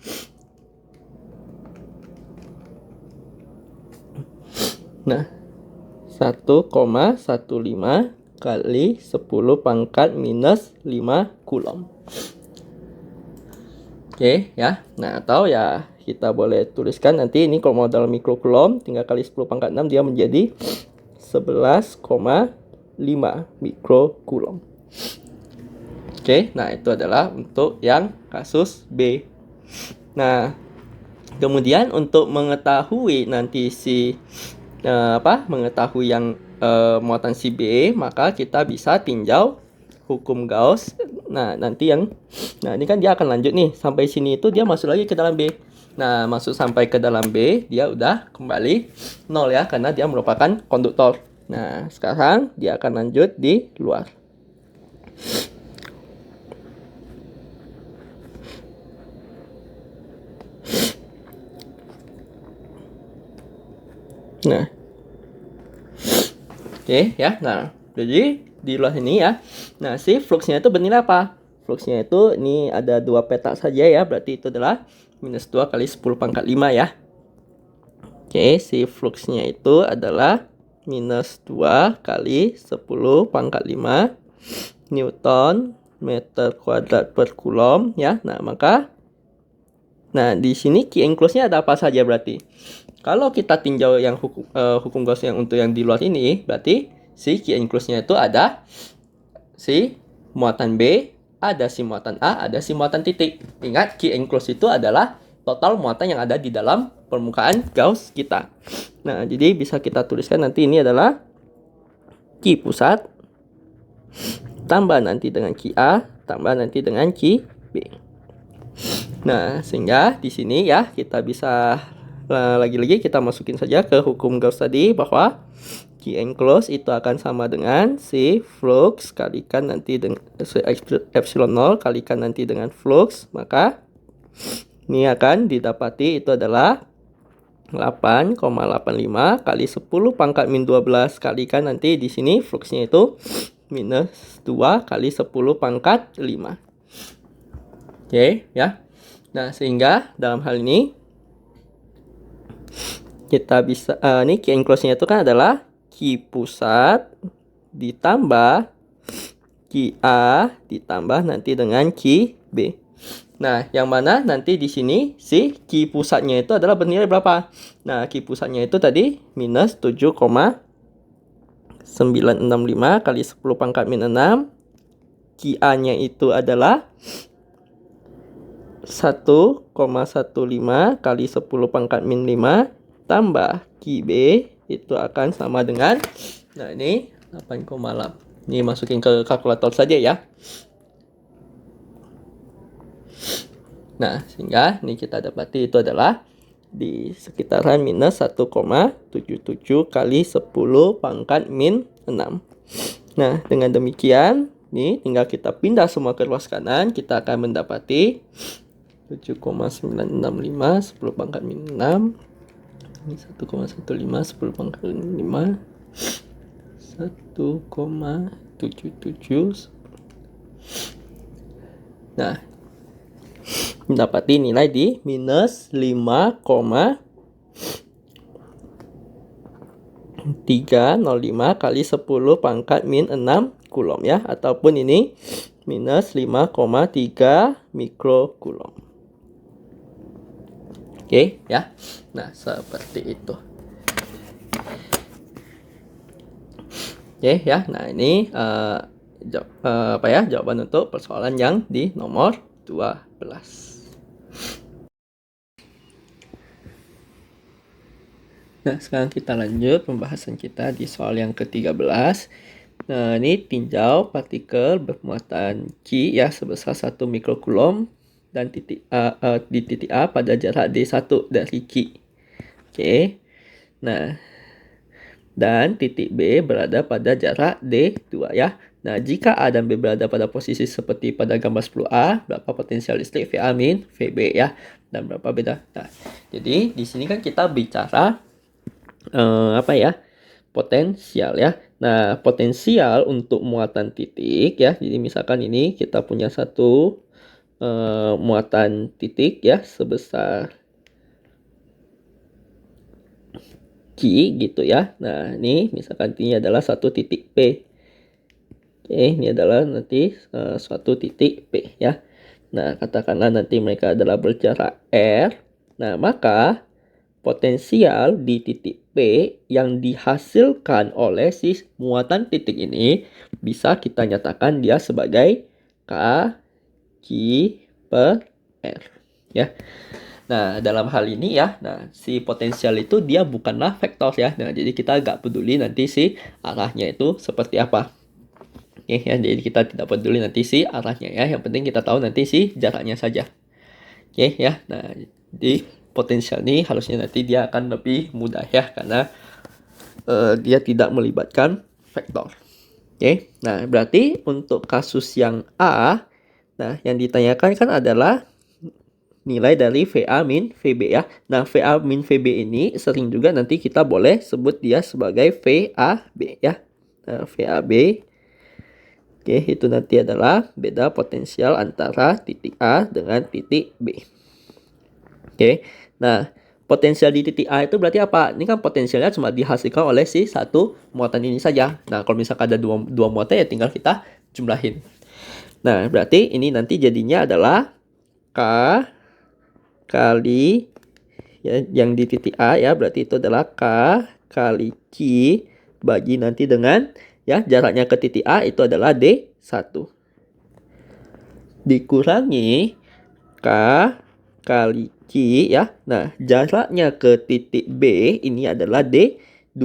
nah 1,15 kali 10 pangkat minus 5 kulom. Oke ya. Nah, atau ya kita boleh tuliskan nanti ini kalau modal mikrokulom tinggal kali 10 pangkat 6 dia menjadi 11,5 mikrokulom. Oke, nah itu adalah untuk yang kasus B. Nah, kemudian untuk mengetahui nanti si mengetahui yang muatan si B, maka kita bisa tinjau hukum Gauss. Nah, ini kan dia akan lanjut nih sampai sini itu dia masuk lagi ke dalam B. Nah, masuk sampai ke dalam B, dia udah kembali 0 ya karena dia merupakan konduktor. Nah, sekarang dia akan lanjut di luar. Nah, oke ya. Nah, jadi di luar ini ya. Nah, si fluxnya itu bernilai apa? Fluxnya itu ini ada 2 peta saja ya. Berarti itu adalah minus 2 kali 10 pangkat 5 ya. Oke, si fluxnya itu adalah minus 2 kali 10 pangkat 5 Newton meter kuadrat per kulom ya. Nah, di sini key enclose-nya ada apa saja berarti? Kalau kita tinjau yang hukum Gauss yang untuk yang di luar ini, berarti si key enclose-nya itu ada si muatan B, ada si muatan A, ada si muatan titik. Ingat, key enclose itu adalah total muatan yang ada di dalam permukaan Gauss kita. Nah, jadi bisa kita tuliskan nanti ini adalah key pusat tambah nanti dengan key A tambah nanti dengan key B. Nah, sehingga di sini ya kita bisa lagi-lagi kita masukin saja ke hukum Gauss tadi bahwa Q enclose itu akan sama dengan si flux kalikan nanti dengan si epsilon 0 kalikan nanti dengan flux, maka ini akan didapati itu adalah 8,85 kali 10 pangkat min 12 kalikan nanti di sini fluxnya itu minus 2 kali 10 pangkat 5. Oke, ya. Nah, sehingga dalam hal ini kita bisa ini Q enclose-nya itu kan adalah Q pusat ditambah QA ditambah nanti dengan QB. Nah, yang mana nanti di sini si Q pusatnya itu adalah bernilai berapa? Nah, Q pusatnya itu tadi minus 7,965 kali 10 pangkat min 6. QA-nya itu adalah 1,15 kali 10 pangkat min 5 tambah QB itu akan sama dengan, nah ini 8,8. Ini masukin ke kalkulator saja ya. Nah, sehingga ini kita dapati itu adalah di sekitaran minus 1,77 kali 10 pangkat min 6. Nah, dengan demikian, ini tinggal kita pindah semua ke ruas kanan, kita akan mendapati 7,965 10 pangkat min 6. Ini 1,15 10 pangkat min 5. 1,77. Nah, mendapati nilai di minus 5,305 kali 10 pangkat min 6 Coulomb ya, ataupun ini minus 5,3 mikrocoulomb. Oke ya. Nah, seperti itu. Oke ya. Nah, ini jawaban untuk persoalan yang di nomor 12. Nah, sekarang kita lanjut pembahasan kita di soal yang ke-13. Nah, ini tinjau partikel bermuatan Q ya sebesar 1 mikrocoulomb dan di titik A pada jarak D1 dari Q. Oke. Nah, dan titik B berada pada jarak D2 ya. Nah, jika A dan B berada pada posisi seperti pada gambar 10A, berapa potensial listrik VA min VB ya, dan berapa beda. Nah, jadi di sini kan kita bicara potensial ya. Nah, potensial untuk muatan titik ya. Jadi misalkan ini kita punya satu muatan titik ya sebesar Q gitu ya. Nah, ini misalkan ini adalah satu titik P. Oke, ini adalah nanti suatu titik P ya. Nah, katakanlah nanti mereka adalah berjarak R. Nah, maka potensial di titik P yang dihasilkan oleh si muatan titik ini bisa kita nyatakan dia sebagai K Q per R ya. Nah, dalam hal ini ya, nah si potensial itu dia bukanlah vektor ya. Nah, jadi kita agak peduli nanti si arahnya itu seperti apa. Oke ya, jadi kita tidak peduli nanti si arahnya ya. Yang penting kita tahu nanti si jaraknya saja. Oke ya. Nah, di potensial ini harusnya nanti dia akan lebih mudah ya karena dia tidak melibatkan vektor. Oke. Nah, berarti untuk kasus yang A, nah yang ditanyakan kan adalah nilai dari VA min VB ya. Nah, VA min VB ini sering juga nanti kita boleh sebut dia sebagai VAB ya. Nah, VAB. Oke, itu nanti adalah beda potensial antara titik A dengan titik B. Oke, nah potensial di titik A itu berarti apa? Ini kan potensialnya cuma dihasilkan oleh si satu muatan ini saja. Nah, kalau misalkan ada dua muatan ya tinggal kita jumlahin. Nah, berarti ini nanti jadinya adalah K kali ya, yang di titik A ya, berarti itu adalah K kali Q bagi nanti dengan ya jaraknya ke titik A itu adalah D1 dikurangi K kali Q ya. Nah, jaraknya ke titik B ini adalah D2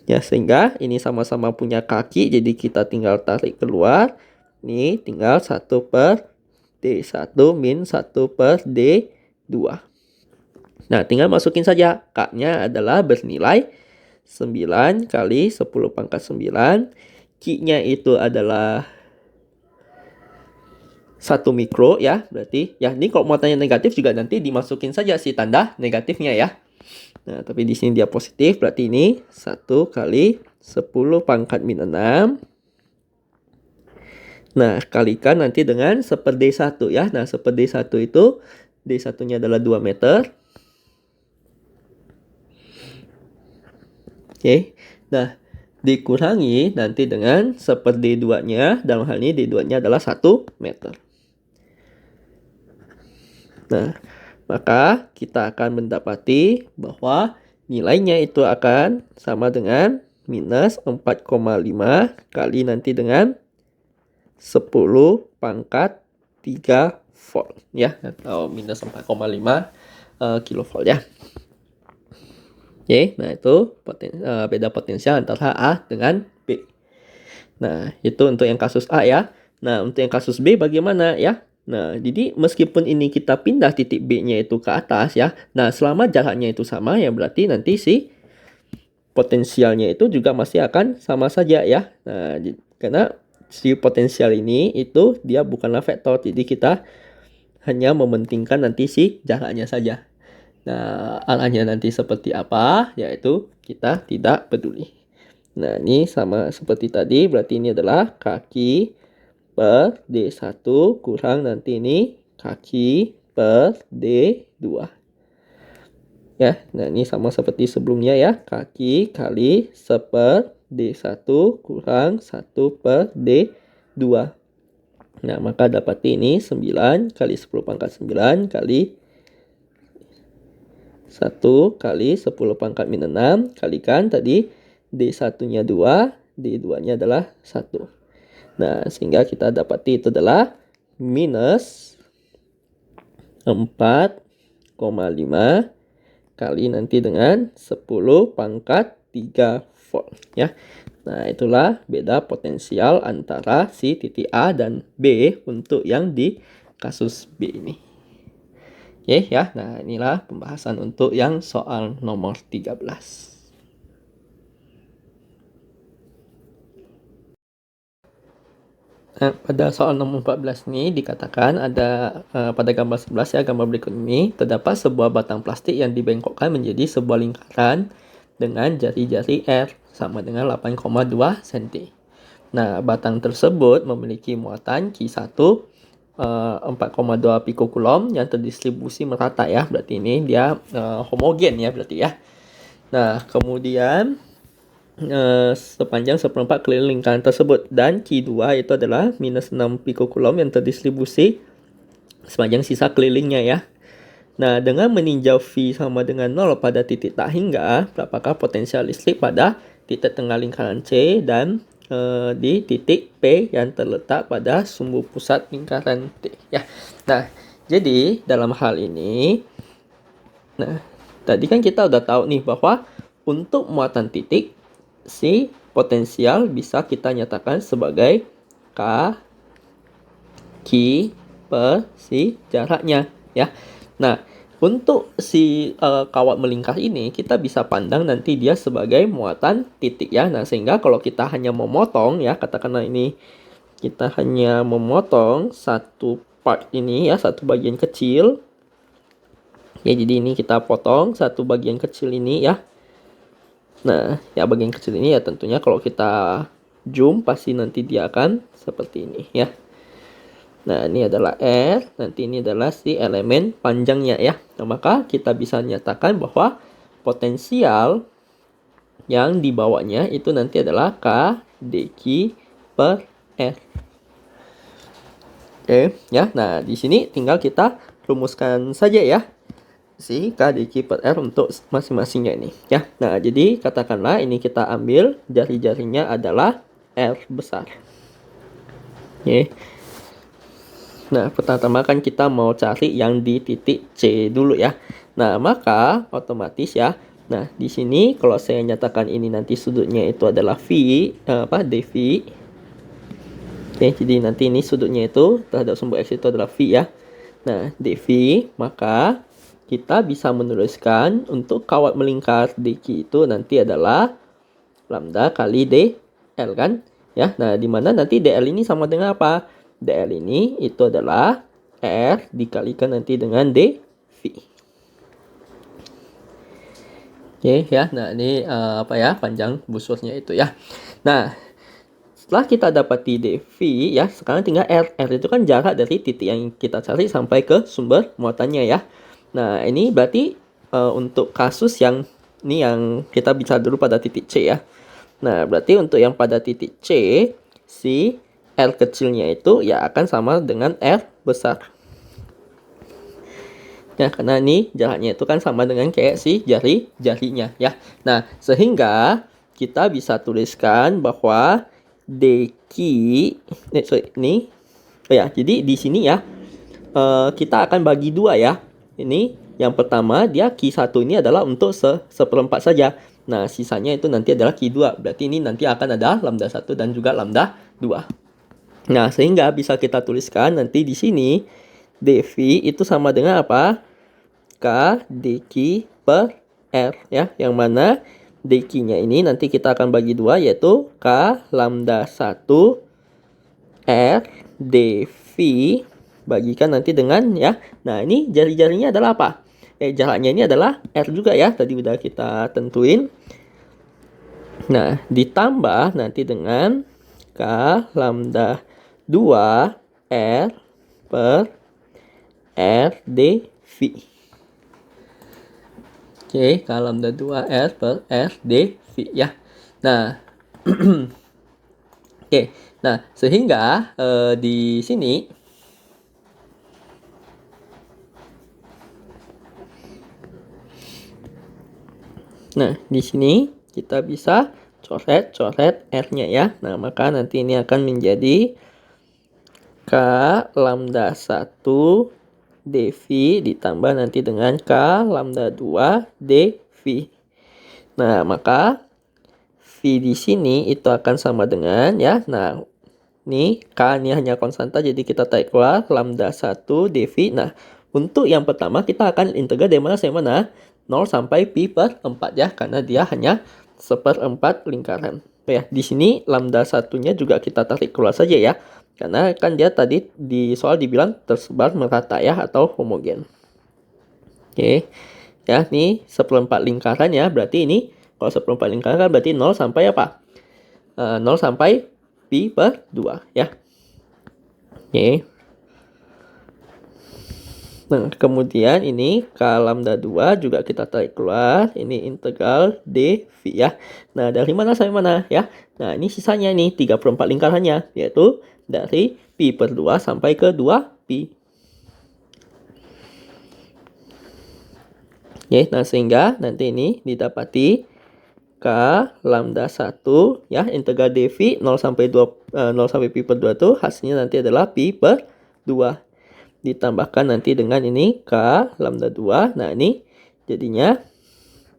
ya, sehingga ini sama-sama punya kaki, jadi kita tinggal tarik keluar. Ini tinggal 1 per D1 min 1 per D2. Nah, tinggal masukin saja. K-nya adalah bernilai 9 kali 10 pangkat 9. Q-nya itu adalah 1 mikro ya. Berarti ya ini kalau muatannya negatif juga nanti dimasukin saja si tanda negatifnya ya. Nah, tapi di sini dia positif, berarti ini 1 kali 10 pangkat min 6. Nah, kalikan nanti dengan 1/D1 ya. Nah, 1/D1 itu D1-nya adalah 2 meter. Oke. Nah, dikurangi nanti dengan 1/D2-nya. Dalam hal ini D2-nya adalah 1 meter. Nah, maka kita akan mendapati bahwa nilainya itu akan sama dengan minus 4,5 kali nanti dengan 10 pangkat 3 volt ya, atau minus 4,5 kilovolt ya. Oke, nah itu beda potensial antara A dengan B. Nah, itu untuk yang kasus A ya. Nah, untuk yang kasus B bagaimana ya? Nah, jadi meskipun ini kita pindah titik B-nya itu ke atas ya. Nah, selama jaraknya itu sama ya berarti nanti si potensialnya itu juga masih akan sama saja ya. Nah, karena si potensial ini itu dia bukanlah vektor. Jadi kita hanya mementingkan nanti si jaraknya saja. Nah, arahnya nanti seperti apa, yaitu kita tidak peduli. Nah, ini sama seperti tadi, berarti ini adalah kaki per D1 kurang nanti ini kaki per D2. Ya, nah ini sama seperti sebelumnya ya, kaki kali 1 D1 kurang 1 per D2. Nah, maka dapat ini 9 kali 10 pangkat 9 kali 1 kali 10 pangkat min 6 kalikan tadi D1-nya 2, D2-nya adalah 1. Nah, sehingga kita dapati itu adalah minus 4,5 kali nanti dengan 10 pangkat 3 volt ya. Nah, itulah beda potensial antara si titik A dan B untuk yang di kasus B ini. Oke ya, nah inilah pembahasan untuk yang soal nomor 13. Nah, pada soal nomor 14 ini dikatakan ada pada gambar 11 ya, gambar berikut ini terdapat sebuah batang plastik yang dibengkokkan menjadi sebuah lingkaran dengan jari-jari R sama dengan 8,2 cm. Nah, batang tersebut memiliki muatan Q1 4,2 pikokulom yang terdistribusi merata ya. Berarti ini dia homogen ya berarti ya. Nah, kemudian sepanjang 1/4 keliling lingkaran tersebut, dan Q2 itu adalah minus 6 pikokulom yang terdistribusi sepanjang sisa kelilingnya ya. Nah, dengan meninjau V sama dengan 0 pada titik tak hingga, berapakah potensial listrik pada titik tengah lingkaran C dan di titik P yang terletak pada sumbu pusat lingkaran T ya. Nah, jadi dalam hal ini, nah tadi kan kita udah tahu nih bahwa untuk muatan titik si potensial bisa kita nyatakan sebagai K Q per si jaraknya ya. Nah, untuk si kawat melingkar ini kita bisa pandang nanti dia sebagai muatan titik ya. Nah, sehingga kalau kita hanya memotong ya, katakanlah ini kita hanya memotong satu part ini ya, satu bagian kecil. Ya, jadi ini kita potong satu bagian kecil ini ya. Nah, ya bagian kecil ini ya tentunya kalau kita zoom pasti nanti dia akan seperti ini ya. Nah, ini adalah R, nanti ini adalah si elemen panjangnya ya. Nah, maka kita bisa nyatakan bahwa potensial yang dibawanya itu nanti adalah K dq per R. Oke, ya. Nah, di sini tinggal kita rumuskan saja ya si K dq per R untuk masing-masingnya ini ya. Nah, jadi katakanlah ini kita ambil jari-jarinya adalah R besar. Oke. Nah, pertama kan kita mau cari yang di titik C dulu ya. Nah, maka otomatis ya. Nah, di sini kalau saya nyatakan ini nanti sudutnya itu adalah dV. Oke, jadi nanti ini sudutnya itu terhadap sumbu X itu adalah V ya. Nah, dV, maka kita bisa menuliskan untuk kawat melingkar dq itu nanti adalah lambda kali dl kan? Ya, nah di mana nanti dl ini sama dengan apa? dl ini itu adalah r dikalikan nanti dengan dv. Oke ya, nah ini panjang busurnya itu ya. Nah, setelah kita dapati dv ya, sekarang tinggal r. R itu kan jarak dari titik yang kita cari sampai ke sumber muatannya ya. Nah, ini berarti untuk kasus yang ini yang kita bisa dulu pada titik C ya. Nah, berarti untuk yang pada titik C, si R kecilnya itu ya akan sama dengan R besar. Ya, karena ini jaraknya itu kan sama dengan kayak si jarinya ya. Nah, sehingga kita bisa tuliskan bahwa dq ini jadi di sini ya kita akan bagi dua ya. Ini yang pertama dia Q1 ini adalah untuk seperempat saja. Nah, sisanya itu nanti adalah Q2. Berarti ini nanti akan ada lambda 1 dan juga lambda 2. Nah, sehingga bisa kita tuliskan nanti di sini dv itu sama dengan apa? K dq per R ya. Yang mana dq-nya ini nanti kita akan bagi dua yaitu K lambda 1 R dv bagikan nanti dengan ya. Nah, ini jari-jarinya adalah apa? Jaraknya ini adalah R juga ya. Tadi udah kita tentuin. Nah, ditambah nanti dengan K lambda 2 R per R dv. Oke, K lambda 2 R per R dv ya. Nah, oke. Nah, sehingga di sini kita bisa coret R-nya ya. Nah, maka nanti ini akan menjadi K lambda 1 dv ditambah nanti dengan K lambda 2 dv. Nah, maka V di sini itu akan sama dengan ya. Nah, ini K ini hanya konstanta jadi kita tarik keluar lambda 1 dv. Nah, untuk yang pertama kita akan integral dari mana sampai mana? 0 sampai pi per 4 ya, karena dia hanya seperempat lingkaran. Ya, di sini lambda satunya juga kita tarik keluar saja ya. Karena kan dia tadi di soal dibilang tersebar merata ya atau homogen. Oke. Ya, ini seperempat lingkaran ya. Berarti ini kalau seperempat lingkaran berarti 0 sampai apa? 0 sampai pi per 2 ya. Oke. Nah, kemudian ini K lambda 2 juga kita tarik keluar. Ini integral dv ya. Nah, dari mana sampai mana ya? Nah, ini sisanya nih 3/4 lingkarannya. Yaitu dari pi per 2 sampai ke 2pi. Oke, nah sehingga nanti ini didapati K lambda 1 ya. Integral dv 0 sampai 0 sampai pi per 2 itu hasilnya nanti adalah pi per 2. Ditambahkan nanti dengan ini K lambda 2. Nah, ini jadinya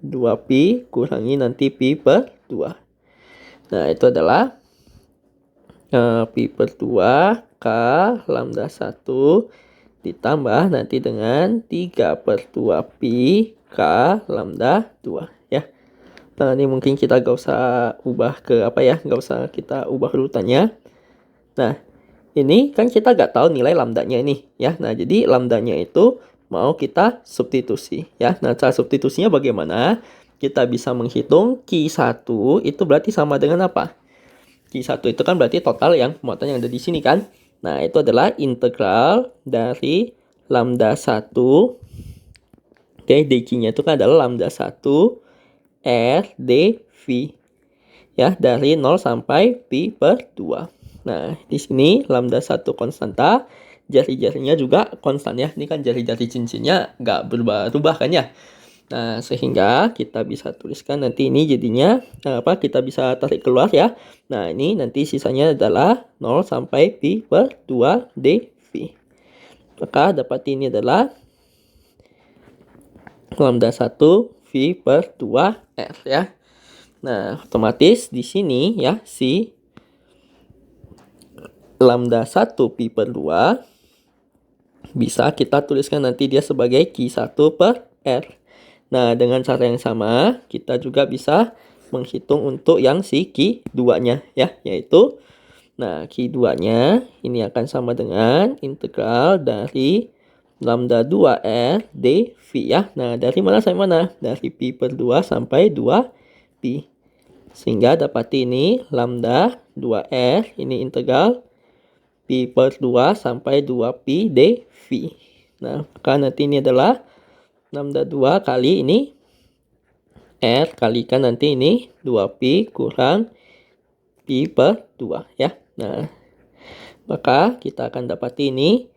2pi kurangi nanti pi per 2. Nah, itu adalah pi per 2 K lambda 1 ditambah nanti dengan 3/2 pi K lambda 2 ya. Nah, ini mungkin kita gak usah ubah ke gak usah kita ubah urutannya. Nah, ini kan kita gak tahu nilai lambdanya ini ya. Nah, jadi lambdanya itu mau kita substitusi ya. Nah, cara substitusinya bagaimana? Kita bisa menghitung Q1 itu berarti sama dengan apa? Q1 itu kan berarti total yang muatan yang ada di sini kan. Nah, itu adalah integral dari lambda 1. Oke, dq-nya itu kan adalah lambda 1 R dv. Ya, dari 0 sampai pi per 2. Nah, di sini lambda 1 konstanta, jari-jarinya juga konstan ya. Ini kan jari-jari cincinnya nggak berubah-ubah kan ya. Nah, sehingga kita bisa tuliskan nanti ini jadinya kita bisa tarik keluar ya. Nah, ini nanti sisanya adalah 0 sampai pi per 2 dv. Maka dapat ini adalah lambda 1 v per 2 r ya. Nah, otomatis di sini ya si lambda 1 pi per 2 bisa kita tuliskan nanti dia sebagai Q1 per R. Nah, dengan cara yang sama, kita juga bisa menghitung untuk yang si Q2-nya ya, yaitu nah, Q2-nya ini akan sama dengan integral dari lambda 2R dV ya. Nah, dari mana sampai mana? Dari Pi per 2 sampai 2Pi. Sehingga dapat ini lambda 2R, ini integral Pi per 2 sampai 2Pi dV. Nah, maka nanti ini adalah lambda 2 kali ini R kalikan nanti ini 2Pi kurang Pi per 2 ya. Nah, maka kita akan dapati ini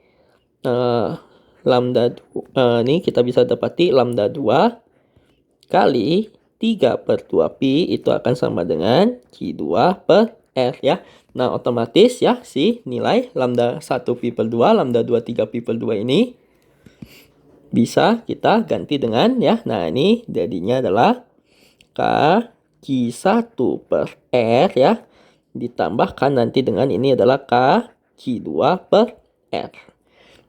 ini kita bisa dapati lambda 2 kali 3 per 2Pi itu akan sama dengan Q2 per R ya. Nah, otomatis ya si nilai lambda 1 Pi per 2, lambda 2 3 Pi per 2 ini bisa kita ganti dengan ya. Nah, ini jadinya adalah K Q1 per R ya. Ditambahkan nanti dengan ini adalah K Q2 per R.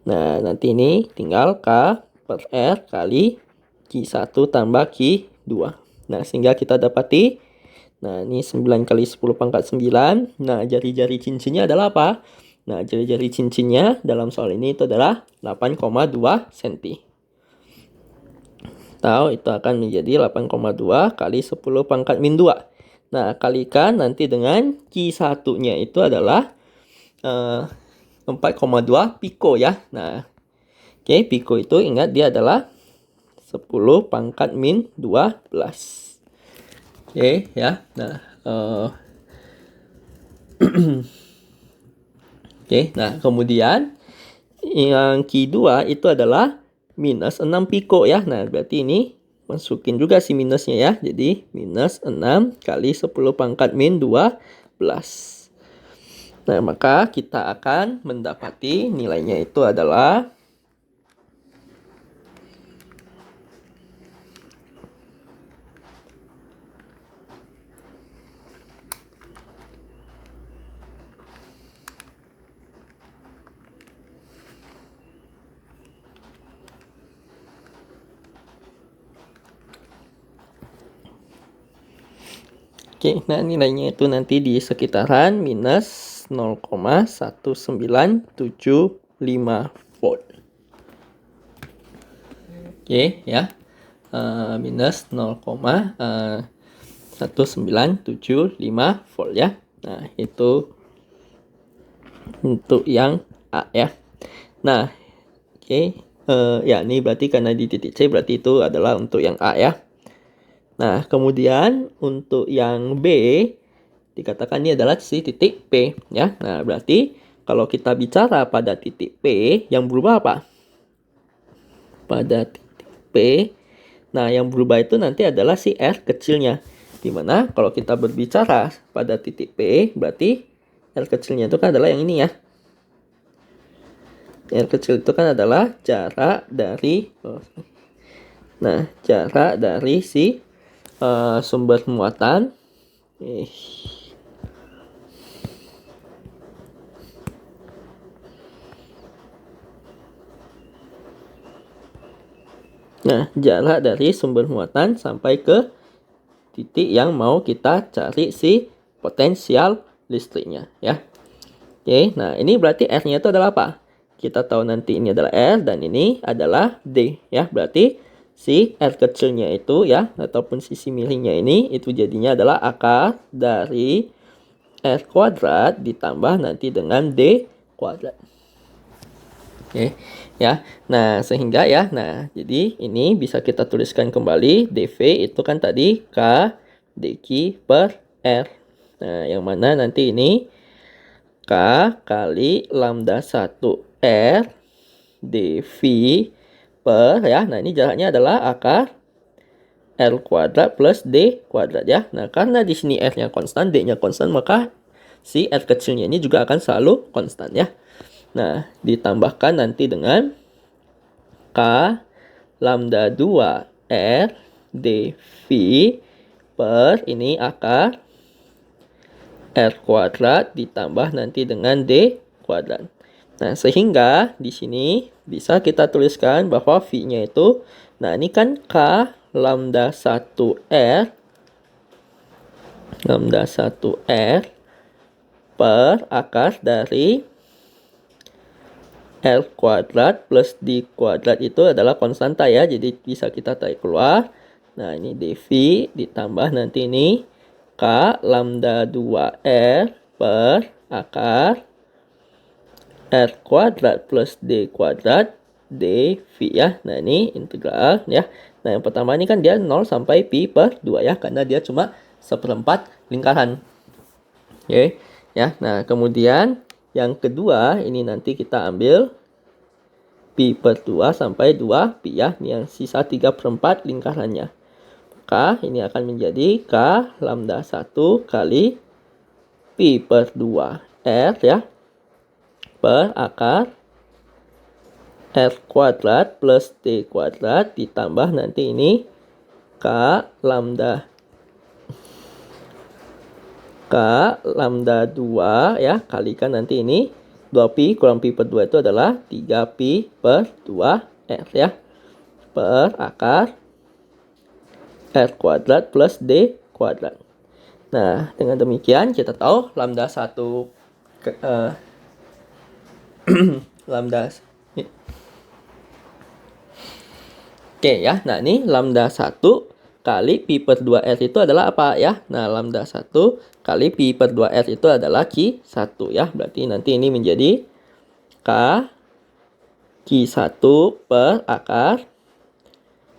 Nah, nanti ini tinggal K per R kali Q1 tambah Q2. Nah, sehingga kita dapati, nah ini 9 kali 10 pangkat 9. Nah, jari-jari cincinnya adalah apa? Nah, jari-jari cincinnya dalam soal ini itu adalah 8,2 cm. Atau itu akan menjadi 8,2 kali 10 pangkat min 2. Nah, kalikan nanti dengan Q1-nya itu adalah 4,2 piko ya. Nah, oke, piko itu ingat dia adalah 10 pangkat min 12. Oke, ya. Nah, oke, nah kemudian yang Q2 itu adalah minus 6 piko ya. Nah, berarti ini masukin juga si minusnya ya. Jadi minus 6 kali 10 pangkat min 12. Nah, maka kita akan mendapati nilainya itu adalah oke, nah nilainya itu nanti di sekitaran minus 0,1975 volt. Oke, ya. Minus 0,1975 volt ya. Nah, itu untuk yang A ya. Nah, oke. Ya, ini berarti karena di titik C berarti itu adalah untuk yang A ya. Nah, kemudian untuk yang B dikatakan ini adalah si titik P ya. Nah, berarti kalau kita bicara pada titik P yang berubah apa? Pada titik P, nah yang berubah itu nanti adalah si R kecilnya. Dimana kalau kita berbicara pada titik P, berarti R kecilnya itu kan adalah yang ini ya. R kecil itu kan adalah jarak dari jarak dari si sumber muatan jarak dari sumber muatan sampai ke titik yang mau kita cari si potensial listriknya ya. Oke, nah ini berarti R-nya itu adalah apa? Kita tahu nanti ini adalah R dan ini adalah D ya. Berarti si R kecilnya itu ya, ataupun sisi miringnya ini itu jadinya adalah akar dari R kuadrat ditambah nanti dengan D kuadrat. Oke, ya. Nah, sehingga ya, nah jadi ini bisa kita tuliskan kembali dV itu kan tadi K dQ per R. Nah, yang mana nanti ini K kali lambda 1 R dV per ya. Nah, ini jaraknya adalah akar R kuadrat plus D kuadrat ya. Nah, karena di sini R-nya konstan, D-nya konstan, maka si R kecilnya ini juga akan selalu konstan ya. Nah, ditambahkan nanti dengan K lambda 2 R dV per ini akar R kuadrat ditambah nanti dengan D kuadrat. Nah, sehingga di sini bisa kita tuliskan bahwa V-nya itu, nah ini kan K lambda 1R per akar dari R kuadrat plus D kuadrat itu adalah konstanta ya, jadi bisa kita tarik keluar. Nah ini dV ditambah nanti ini K lambda 2R per akar R kuadrat plus D kuadrat dV ya. Nah ini integral ya. Nah yang pertama ini kan dia 0 sampai pi per 2 ya, karena dia cuma seperempat lingkaran. Oke ya. Nah kemudian yang kedua ini nanti kita ambil pi per 2 sampai 2 pi ya. Ini yang sisa 3/4 lingkarannya. Maka ini akan menjadi K lambda 1 kali pi per 2 R ya, per akar R kuadrat plus D kuadrat ditambah nanti ini K lambda 2 ya, kalikan nanti ini 2pi kurang pi per 2 itu adalah 3pi per 2R ya, per akar R kuadrat plus D kuadrat. Nah, dengan demikian kita tahu lambda 1 lambda oke ya. Nah, ini lambda 1 kali pi per 2R itu adalah apa ya? Nah, lambda 1 kali pi per 2R itu adalah Q1 ya. Berarti nanti ini menjadi K Q1 per akar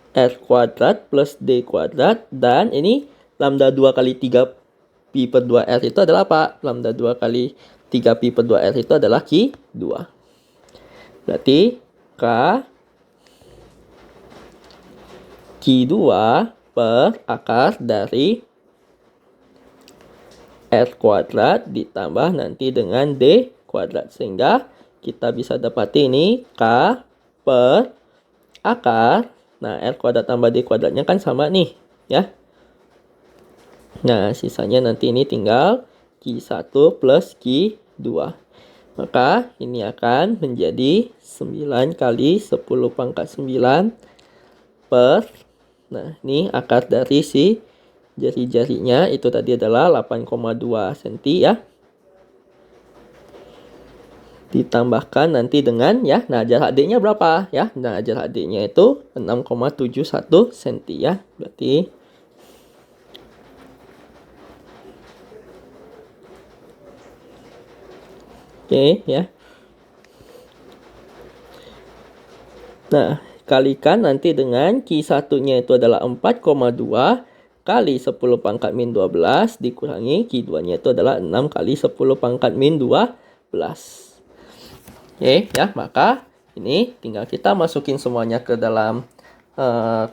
R kuadrat plus D kuadrat. Dan ini lambda 2 kali 3 pi per 2R itu adalah apa? Lambda 2 kali 3 pi per 2R itu adalah Q2. Berarti K Q2 per akar dari R kuadrat ditambah nanti dengan D kuadrat. Sehingga kita bisa dapati ini K per akar. Nah, R kuadrat tambah D kuadratnya kan sama nih ya. Nah, sisanya nanti ini tinggal Q1 plus Q2. Maka ini akan menjadi 9 kali 10 pangkat 9 per, nah ini akar dari si jari-jarinya itu tadi adalah 8,2 cm ya. Ditambahkan nanti dengan ya, nah jarak D-nya berapa ya? Nah jarak D-nya itu 6,71 cm ya. Berarti oke ya. Nah, kalikan nanti dengan Q1-nya itu adalah 4,2 kali 10 pangkat min 12 dikurangi Q2-nya itu adalah 6 kali 10 pangkat min 12. Oke ya, maka ini tinggal kita masukin semuanya ke dalam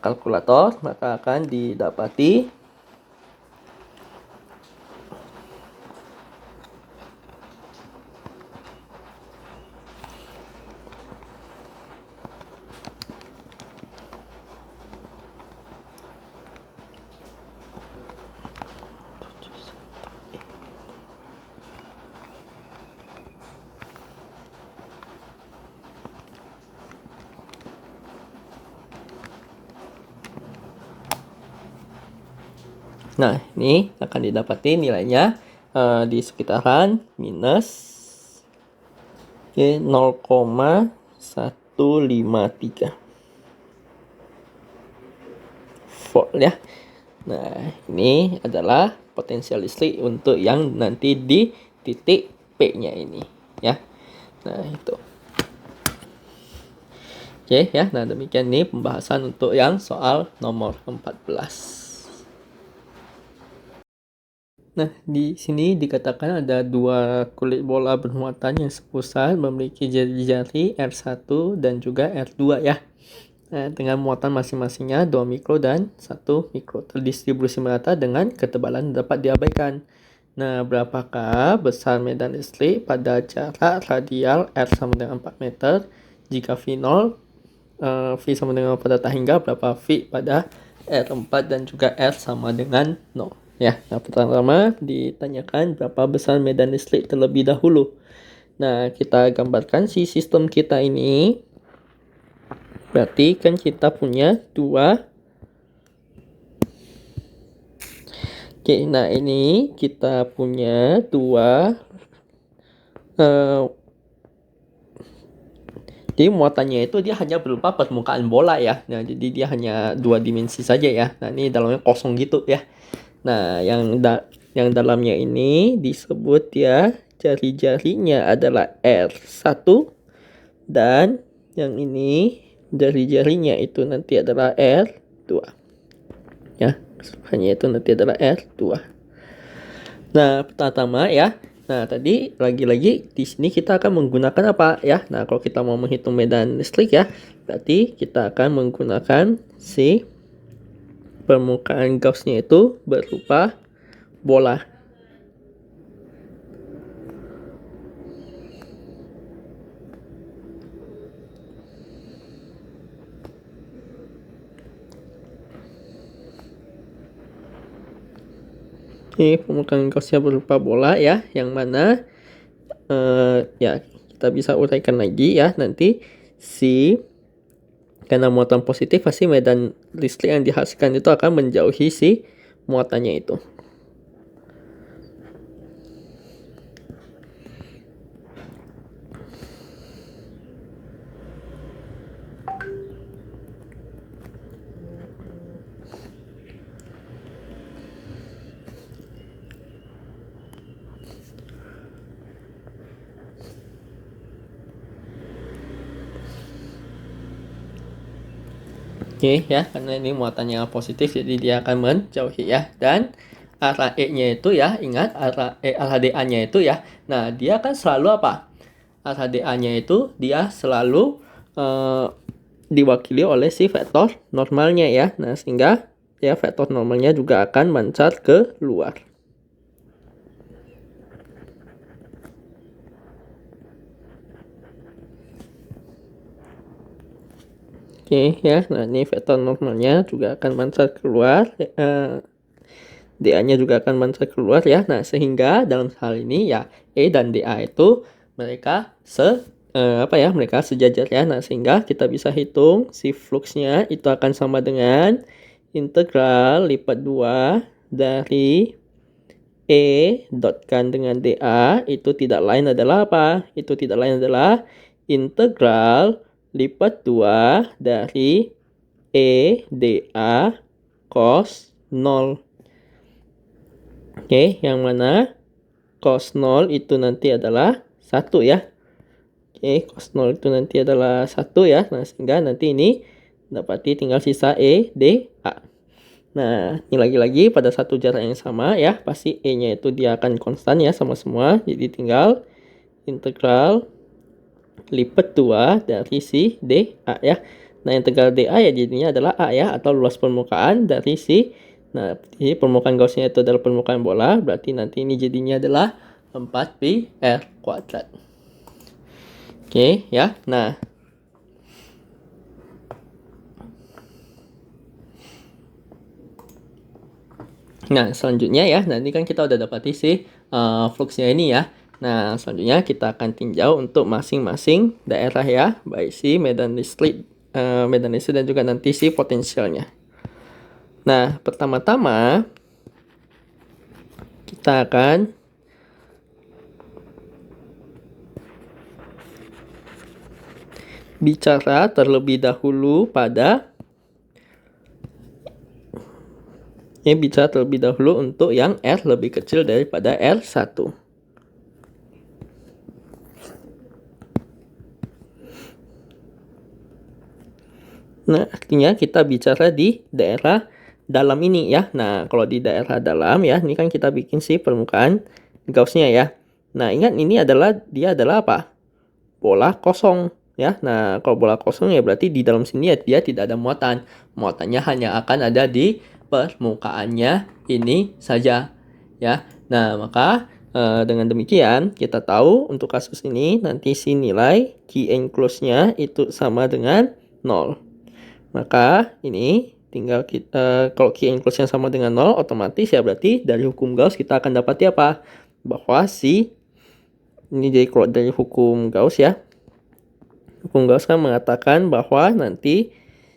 kalkulator, maka akan didapati nah, ini akan didapati nilainya di sekitaran minus 0,153 volt ya. Nah, ini adalah potensial listrik untuk yang nanti di titik P-nya ini ya. Nah, itu. Oke ya. Nah, demikian nih pembahasan untuk yang soal nomor 14. Nah, di sini dikatakan ada dua kulit bola bermuatan yang sepusat memiliki jari-jari R1 dan juga R2 ya. Nah, dengan muatan masing-masingnya 2 mikro dan 1 mikro terdistribusi merata dengan ketebalan dapat diabaikan. Nah, berapakah besar medan listrik pada jarak radial R sama dengan 4 meter jika V0 V sama dengan pada hingga berapa V pada R4 dan juga R sama dengan 0 ya. Nah, pertama ditanyakan berapa besar medan listrik terlebih dahulu. Nah, kita gambarkan si sistem kita ini. Berarti kan kita punya 2. Oke, nah ini kita punya 2. Jadi muatannya itu dia hanya berupa permukaan bola ya. Nah, jadi dia hanya 2 dimensi saja ya. Nah, ini dalamnya kosong gitu ya. Nah, yang dalamnya ini disebut ya jari-jarinya adalah R1 dan yang ini jari-jarinya itu nanti adalah R2. Ya, hanya itu nanti adalah R2. Nah, pertama ya. Nah, tadi lagi-lagi di sini kita akan menggunakan apa ya? Nah, kalau kita mau menghitung medan listrik ya, berarti kita akan menggunakan si permukaan Gauss-nya itu berupa bola. Ini permukaan Gauss-nya berupa bola ya, yang mana ya kita bisa uraikan lagi ya nanti karena muatan positif pasti medan listrik yang dihasilkan itu akan menjauhi si muatannya itu. Oke ya, karena ini muatannya positif jadi dia akan menjauhi ya. Dan arah E-nya itu ya, ingat arah DA-nya itu ya. Nah, dia kan selalu apa? Arah DA-nya itu dia selalu diwakili oleh si vektor normalnya ya. Nah, sehingga ya vektor normalnya juga akan mancar ke luar. Oke ya, nah ini vektor normalnya juga akan mancar keluar, DA-nya juga akan mancar keluar ya. Nah, sehingga dalam hal ini ya E dan DA itu mereka mereka sejajar ya. Nah, sehingga kita bisa hitung si fluxnya itu akan sama dengan integral lipat 2 dari E dotkan dengan DA itu tidak lain adalah apa? Itu tidak lain adalah integral lipat 2 dari E DA cos 0. Oke, yang mana cos 0 itu nanti adalah 1 ya. Oke, cos 0 itu nanti adalah 1 ya. Nah, sehingga nanti ini dapati tinggal sisa E DA. Nah, ini lagi-lagi pada satu jarak yang sama ya, pasti E-nya itu dia akan konstan ya sama semua. Jadi tinggal integral lipat 2 dari si DA ya. Nah, integral DA ya jadinya adalah A ya, atau luas permukaan dari si. Nah, jadi permukaan Gauss-nya itu adalah permukaan bola, berarti nanti ini jadinya adalah 4πr². Oke ya, nah. Nah, selanjutnya ya, nanti kan kita udah dapati si fluxnya ini ya. Nah, selanjutnya kita akan tinjau untuk masing-masing daerah ya, baik si medan listrik dan juga nanti si potensialnya. Nah, pertama-tama kita akan bicara terlebih dahulu untuk yang R lebih kecil daripada R1. Nah, artinya kita bicara di daerah dalam ini ya. Nah, kalau di daerah dalam ya, ini kan kita bikin si permukaan Gauss-nya ya. Nah, ingat ini dia adalah apa? Bola kosong ya. Nah, kalau bola kosong ya berarti di dalam sini ya dia tidak ada muatan. Muatannya hanya akan ada di permukaannya ini saja ya. Nah, maka dengan demikian kita tahu untuk kasus ini nanti si nilai Q enclosed-nya itu sama dengan 0. Maka ini tinggal kita kalau Q enclosed-nya sama dengan 0 otomatis ya berarti dari hukum Gauss kita akan dapati apa? Bahwa ini jadi kalau dari hukum Gauss ya. Hukum Gauss kan mengatakan bahwa nanti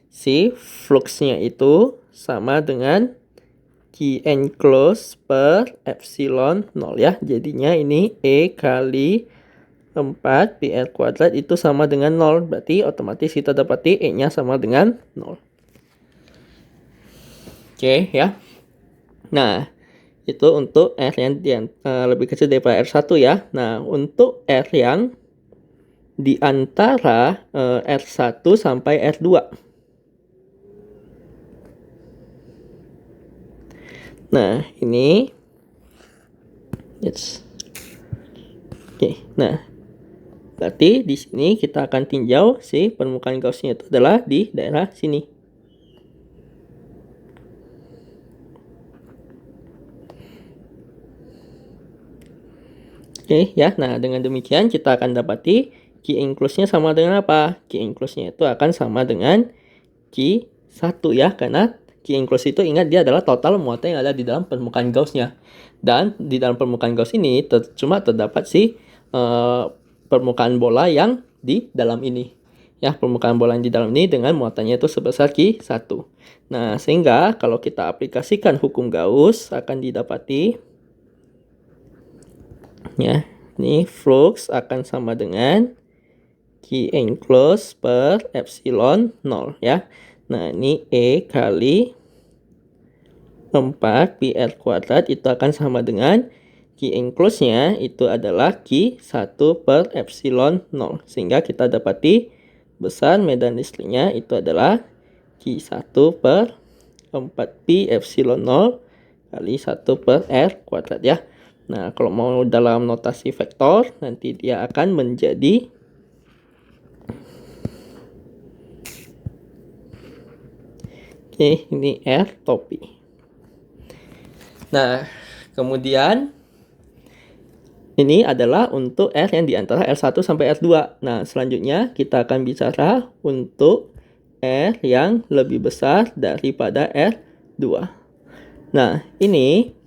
si fluxnya itu sama dengan Q enclosed per epsilon 0 ya. Jadinya ini E kali 4 PR kuadrat itu sama dengan 0. Berarti otomatis kita dapati E-nya sama dengan 0. Oke ya. Nah, itu untuk R yang lebih kecil daripada R1 ya. Nah, untuk R yang di antara R1 sampai R2. Nah, ini Oke, nah berarti di sini kita akan tinjau si permukaan Gauss-nya itu adalah di daerah sini. Oke ya, nah dengan demikian kita akan dapati Q enclosed-nya sama dengan apa? Q enclosed-nya itu akan sama dengan Q1 ya, karena Q enclosed itu ingat dia adalah total muatan yang ada di dalam permukaan Gauss-nya. Dan di dalam permukaan Gauss ini cuma terdapat si permukaan bola yang di dalam ini. Ya, permukaan bola yang di dalam ini dengan muatannya itu sebesar Q1. Nah, sehingga kalau kita aplikasikan hukum Gauss akan didapati ya, ini flux akan sama dengan Q enclosed per epsilon 0 ya. Nah, ini E kali 4 PR kuadrat itu akan sama dengan Q enclosed-nya itu adalah Q1 per epsilon 0. Sehingga kita dapati besar medan listriknya itu adalah Q1 per 4Pi epsilon 0 kali 1 per R kuadrat ya. Nah, kalau mau dalam notasi vektor, nanti dia akan menjadi ini R topi. Nah, kemudian ini adalah untuk R yang di antara R1 sampai R2. Nah, selanjutnya kita akan bicara untuk R yang lebih besar daripada R2. Nah, ini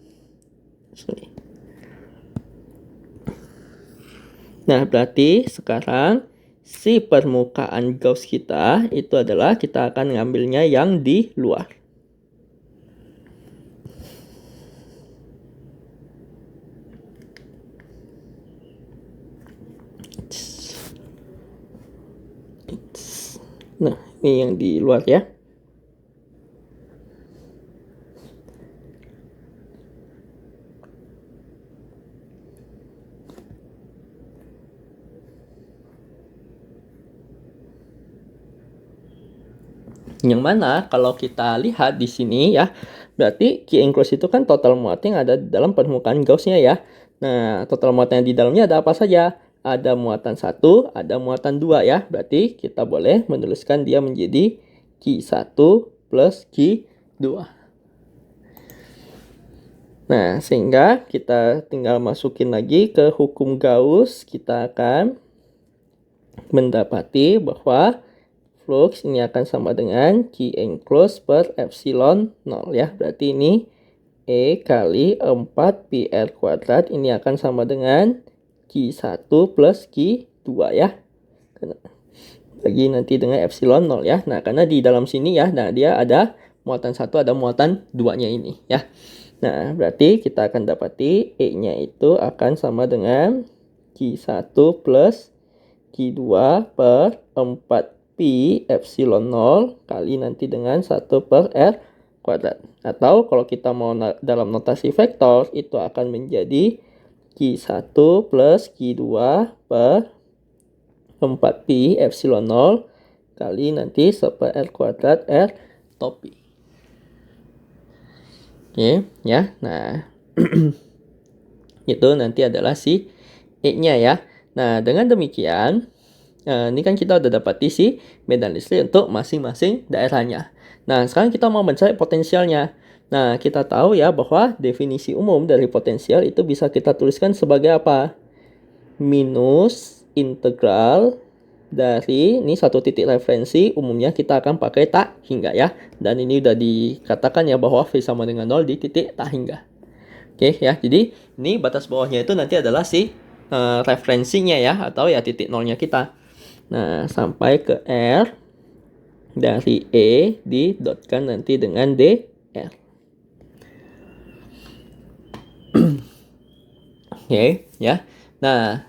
Nah, berarti sekarang si permukaan Gauss kita itu adalah kita akan ngambilnya yang di luar. Nah, ini yang di luar ya. Yang mana kalau kita lihat di sini ya, berarti Q enclosed itu kan total muatan yang ada di dalam permukaan Gauss-nya ya. Nah, total muatan yang di dalamnya ada apa saja? Ada muatan 1, ada muatan 2 ya. Berarti kita boleh menuliskan dia menjadi Q1 plus Q2. Nah, sehingga kita tinggal masukin lagi ke hukum Gauss, kita akan mendapati bahwa flux ini akan sama dengan Q enclosed per epsilon 0 ya. Berarti ini E kali 4 PR kuadrat ini akan sama dengan Q1 plus Q2 ya. Bagi nanti dengan epsilon 0 ya. Nah, karena di dalam sini ya, nah dia ada muatan 1, ada muatan 2-nya ini ya. Nah, berarti kita akan dapati E-nya itu akan sama dengan Q1 plus Q2 per 4Pi epsilon 0 kali nanti dengan 1 per R kuadrat. Atau kalau kita mau dalam notasi vektor, itu akan menjadi Q1 plus Q2 per 4Pi epsilon 0 kali nanti 1 per R kuadrat R topi. Oke, ya. Nah, itu nanti adalah si E-nya ya. Nah, dengan demikian, ini kan kita udah dapati si medan listrik untuk masing-masing daerahnya. Nah, sekarang kita mau mencari potensialnya. Nah, kita tahu ya bahwa definisi umum dari potensial itu bisa kita tuliskan sebagai apa? Minus integral dari ini satu titik referensi, umumnya kita akan pakai tak hingga ya. Dan ini udah dikatakan ya bahwa V sama dengan 0 di titik tak hingga. Oke ya, jadi ini batas bawahnya itu nanti adalah si referensinya ya, atau ya titik nolnya kita. Nah, sampai ke R dari E didotkan nanti dengan DR. Oke, ya. Nah,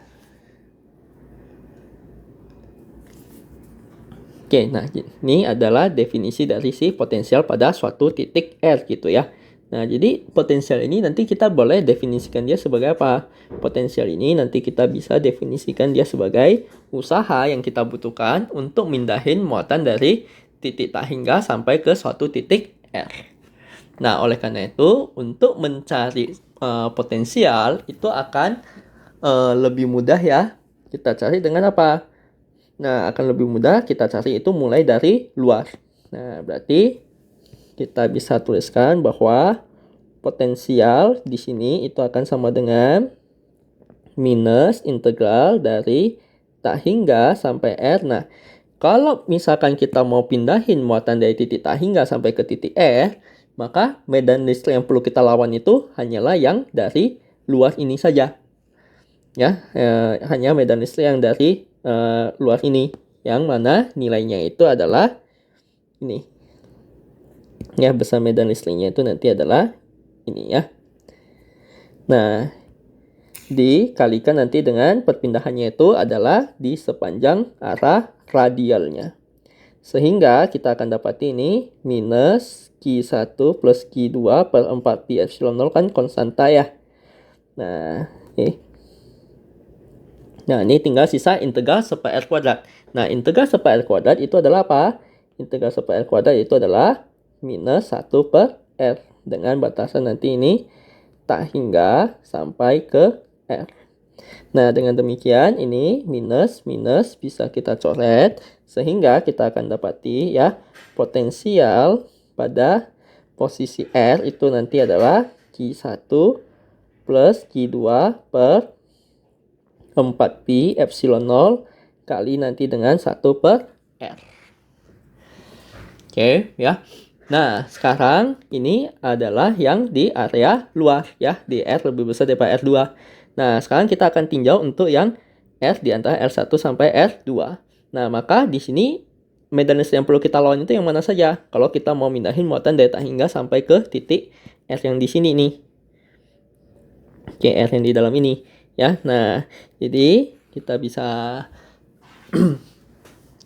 nah ini adalah definisi dari si potensial pada suatu titik R gitu ya. Nah, jadi potensial ini nanti kita boleh definisikan dia sebagai apa? Potensial ini nanti kita bisa definisikan dia sebagai usaha yang kita butuhkan untuk mindahin muatan dari titik tak hingga sampai ke suatu titik R. Nah, oleh karena itu, untuk mencari potensial itu akan lebih mudah ya. Kita cari dengan apa? Nah, akan lebih mudah kita cari itu mulai dari luar. Nah, berarti kita bisa tuliskan bahwa potensial di sini itu akan sama dengan minus integral dari tak hingga sampai R. Nah, kalau misalkan kita mau pindahin muatan dari titik tak hingga sampai ke titik R, maka medan listrik yang perlu kita lawan itu hanyalah yang dari luar ini saja. Ya, hanya medan listrik yang dari luar ini, yang mana nilainya itu adalah ini. Ya, besar medan listriknya itu nanti adalah ini ya. Nah, dikalikan nanti dengan perpindahannya itu adalah di sepanjang arah radialnya. Sehingga kita akan dapat ini minus Q1 plus Q2 per 4 pi epsilon 0 kan konstanta ya. Nah, ini tinggal sisa integral per R kuadrat. Nah, integral per R kuadrat itu adalah apa? Integral per R kuadrat itu adalah minus 1 per R. Dengan batasan nanti ini tak hingga sampai ke R. Nah, dengan demikian ini minus bisa kita coret. Sehingga kita akan dapati ya potensial pada posisi R itu nanti adalah Q1 plus Q2 per 4pi epsilon 0 kali nanti dengan 1 per R. Oke, ya. Nah, sekarang ini adalah yang di area luar ya, di R lebih besar daripada R2. Nah, sekarang kita akan tinjau untuk yang R di antara R1 sampai R2. Nah, maka di sini medan listrik yang perlu kita lawan itu yang mana saja? Kalau kita mau mindahin muatan dari tak hingga sampai ke titik R yang di sini nih. Oke, R yang di dalam ini ya. Nah, jadi kita bisa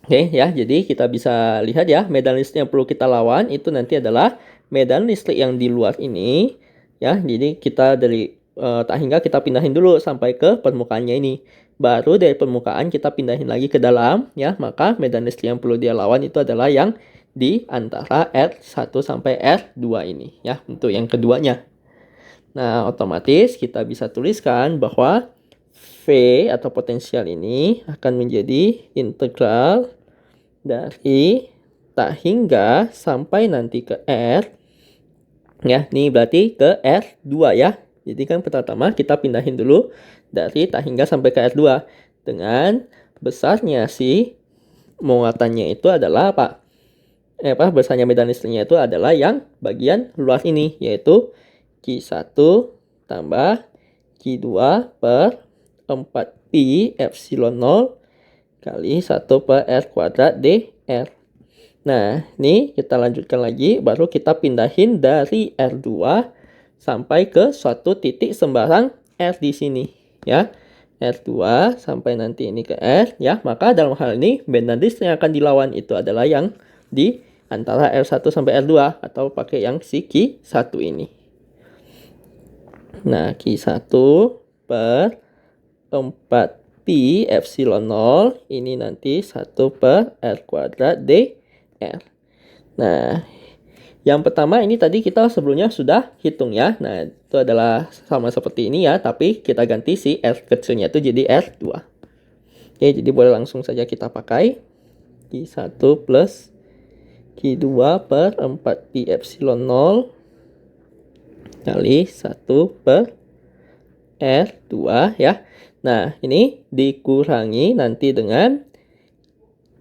Oke ya, jadi kita bisa lihat ya, medan listrik yang perlu kita lawan itu nanti adalah medan listrik yang di luar ini ya. Jadi kita dari tak hingga kita pindahin dulu sampai ke permukaannya ini. Baru dari permukaan kita pindahin lagi ke dalam ya, maka medan listrik yang perlu dia lawan itu adalah yang di antara R1 sampai R2 ini ya, untuk yang keduanya. Nah, otomatis kita bisa tuliskan bahwa V atau potensial ini akan menjadi integral dari tak hingga sampai nanti ke R. Ya, ini berarti ke R2 ya. Jadi kan pertama kita pindahin dulu dari tak hingga sampai ke R2. Dengan besarnya si muatannya itu adalah apa? Besarnya medan listriknya itu adalah yang bagian luar ini, yaitu Q1 tambah Q2 per 4pi epsilon 0 kali 1 per R kuadrat dr. Nah, ini kita lanjutkan lagi, baru kita pindahin dari R2 sampai ke suatu titik sembarang R di sini ya. R2 sampai nanti ini ke R ya, maka dalam hal ini medan listrik yang akan dilawan itu adalah yang di antara R1 sampai R2 atau pakai yang si Q1 ini. Nah, Q1 per 4pi epsilon 0 ini nanti 1 per R kuadrat dr. Nah, yang pertama ini tadi kita sebelumnya sudah hitung ya. Nah, itu adalah sama seperti ini ya, tapi kita ganti si R kecilnya itu jadi R2. Oke, jadi boleh langsung saja kita pakai Q1 plus Q2 per 4pi epsilon 0 kali 1 per R2 ya. Nah, ini dikurangi nanti dengan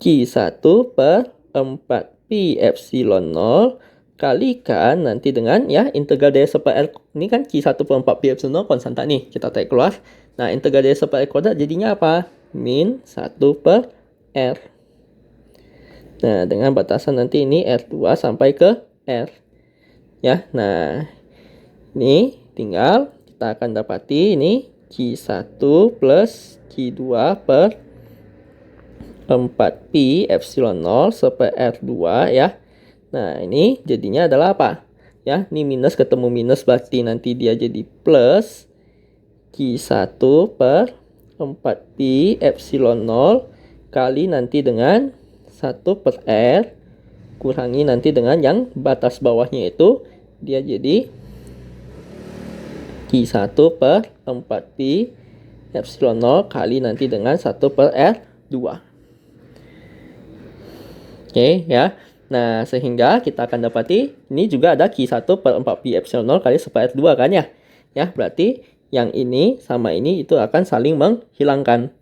Q1 per 4pi epsilon 0 kalikan nanti dengan ya integral dari 1 per R. Ini kan Q1 per 4pi epsilon 0 konstanta nih, kita tarik keluar. Nah, integral dari 1 per R kuadrat jadinya apa? Min 1 per R. Nah, dengan batasan nanti ini R2 sampai ke R. Ya, nah ini tinggal kita akan dapati ini Q1 plus Q2 per 4pi epsilon 0 per R2 ya. Nah, ini jadinya adalah apa? Ya, ini minus ketemu minus berarti nanti dia jadi plus Q1 per 4pi epsilon 0 kali nanti dengan 1 per R kurangi nanti dengan yang batas bawahnya itu dia jadi Q1 per 4pi epsilon 0 kali nanti dengan 1 per R2. Oke ya. Nah, sehingga kita akan dapati ini juga ada Q1 per 4pi epsilon 0 kali 1 per R2 kan ya. Ya, berarti yang ini sama ini itu akan saling menghilangkan.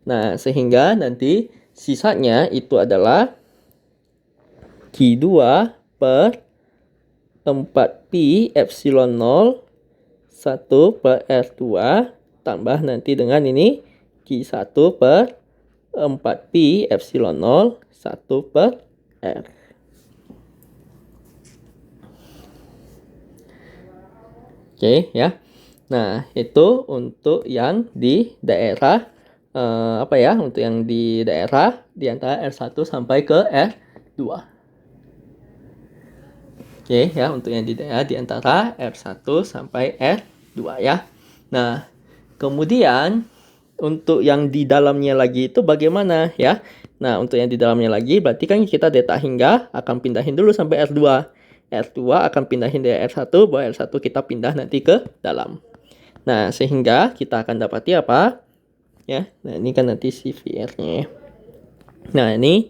Nah, sehingga nanti sisanya itu adalah Q2 per 4pi epsilon 0 1 per R2 tambah nanti dengan ini Q1 per 4pi epsilon 0 1 per R. Oke ya. Nah, itu untuk yang di daerah untuk yang di daerah di antara R1 sampai ke R2. Oke ya, untuk yang di daerah di antara R1 sampai R2 ya. Nah, kemudian untuk yang di dalamnya lagi itu bagaimana ya? Nah, untuk yang di dalamnya lagi berarti kan kita delta hingga akan pindahin dulu sampai R2. R2 akan pindahin dari R1, bahwa R1 kita pindah nanti ke dalam. Nah, sehingga kita akan dapati apa? Ya, nah ini kan nanti CVR-nya. Nah, ini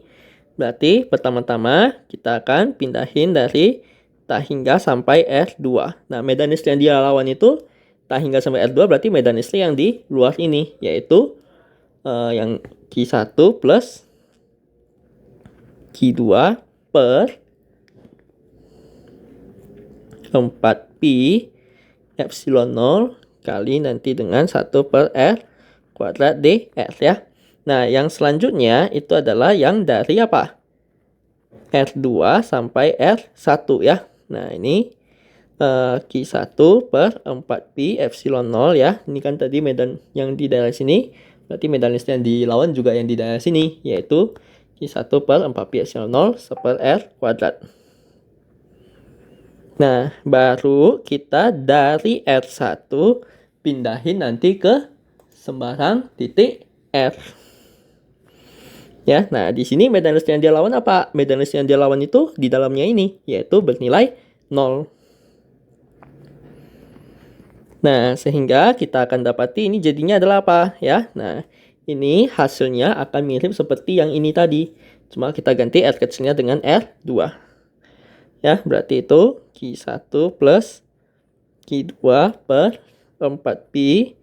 berarti pertama-tama kita akan pindahin dari tak hingga sampai R2. Nah, medan listrik yang dia lawan itu tak hingga sampai R2 berarti medan listrik yang di luar ini, yaitu yang Q1 plus Q2 per 4pi epsilon 0 kali nanti dengan 1 per R kuadrat dr ya. Nah, yang selanjutnya itu adalah yang dari apa? R2 sampai R1 ya. Nah, ini Q1 per 4pi epsilon 0 ya. Ini kan tadi medan yang di daerah sini. Berarti medan listrik yang dilawan juga yang di daerah sini, yaitu Q1 per 4pi epsilon 0 per R kuadrat. Nah, baru kita dari R1 pindahin nanti ke sembarang titik R. Ya, nah di sini medan listrik yang dia lawan apa? Medan listrik yang dia lawan itu di dalamnya ini, yaitu bernilai 0. Nah, sehingga kita akan dapati ini jadinya adalah apa? Ya, nah ini hasilnya akan mirip seperti yang ini tadi. Cuma kita ganti R kecilnya dengan R2. Ya, berarti itu Q1 plus Q2 per 4pi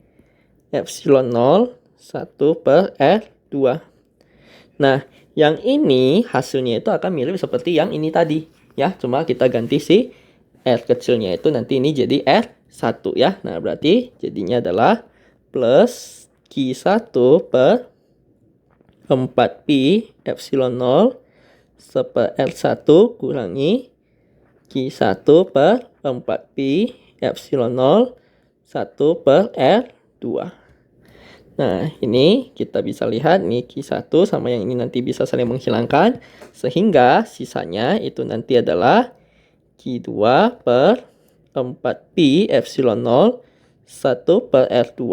epsilon 0 1 per R2. Nah, yang ini hasilnya itu akan mirip seperti yang ini tadi. Ya, cuma kita ganti si R kecilnya itu nanti ini jadi R1 ya. Nah, berarti jadinya adalah plus Q1 per 4pi epsilon 0 per R1 kurangi Q1 per 4pi epsilon 0 1 per R2. Nah, ini kita bisa lihat nih Q1 sama yang ini nanti bisa saling menghilangkan. Sehingga sisanya itu nanti adalah Q2 per 4pi epsilon 0 1 per R2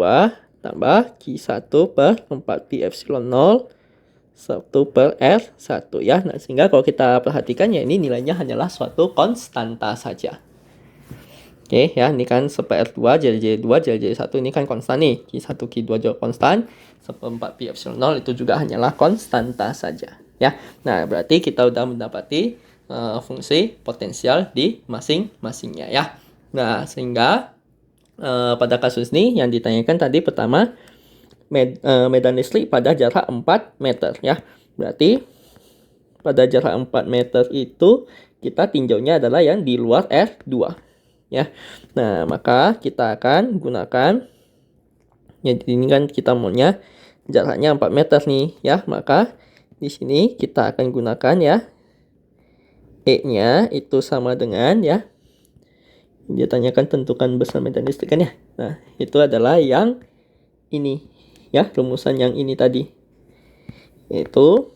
tambah Q1 per 4pi epsilon 0 1 per R1 ya. Nah, sehingga kalau kita perhatikan ya ini nilainya hanyalah suatu konstanta saja. Oke ya, ini kan 1 per R2 jadi 2 jadi 1 ini kan konstan nih. Q1 Q2 juga konstan. 1/4pi epsilon 0 itu juga hanyalah konstanta saja ya. Nah, berarti kita udah mendapati fungsi potensial di masing-masingnya ya. Nah, sehingga pada kasus ini yang ditanyakan tadi pertama medan listrik pada jarak 4 meter ya. Berarti pada jarak 4 meter itu kita tinjaunya adalah yang di luar R2 ya. Nah, maka kita akan gunakan, jadi ini kan kita maunya jaraknya 4 meter nih ya, maka di sini kita akan gunakan ya. E-nya itu sama dengan ya. Dia tanyakan tentukan besar medan listrik kan ya. Nah, itu adalah yang ini ya, rumusan yang ini tadi. Yaitu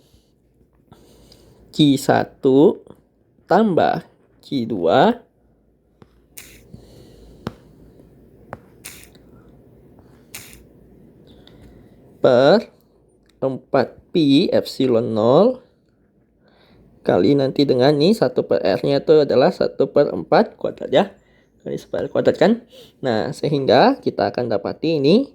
Q1 tambah Q2 per 4pi epsilon 0 kali nanti dengan nih 1 per R-nya itu adalah 1 per 4 kuadrat ya. Kali 1 per R kuadrat kan. Nah, sehingga kita akan dapati ini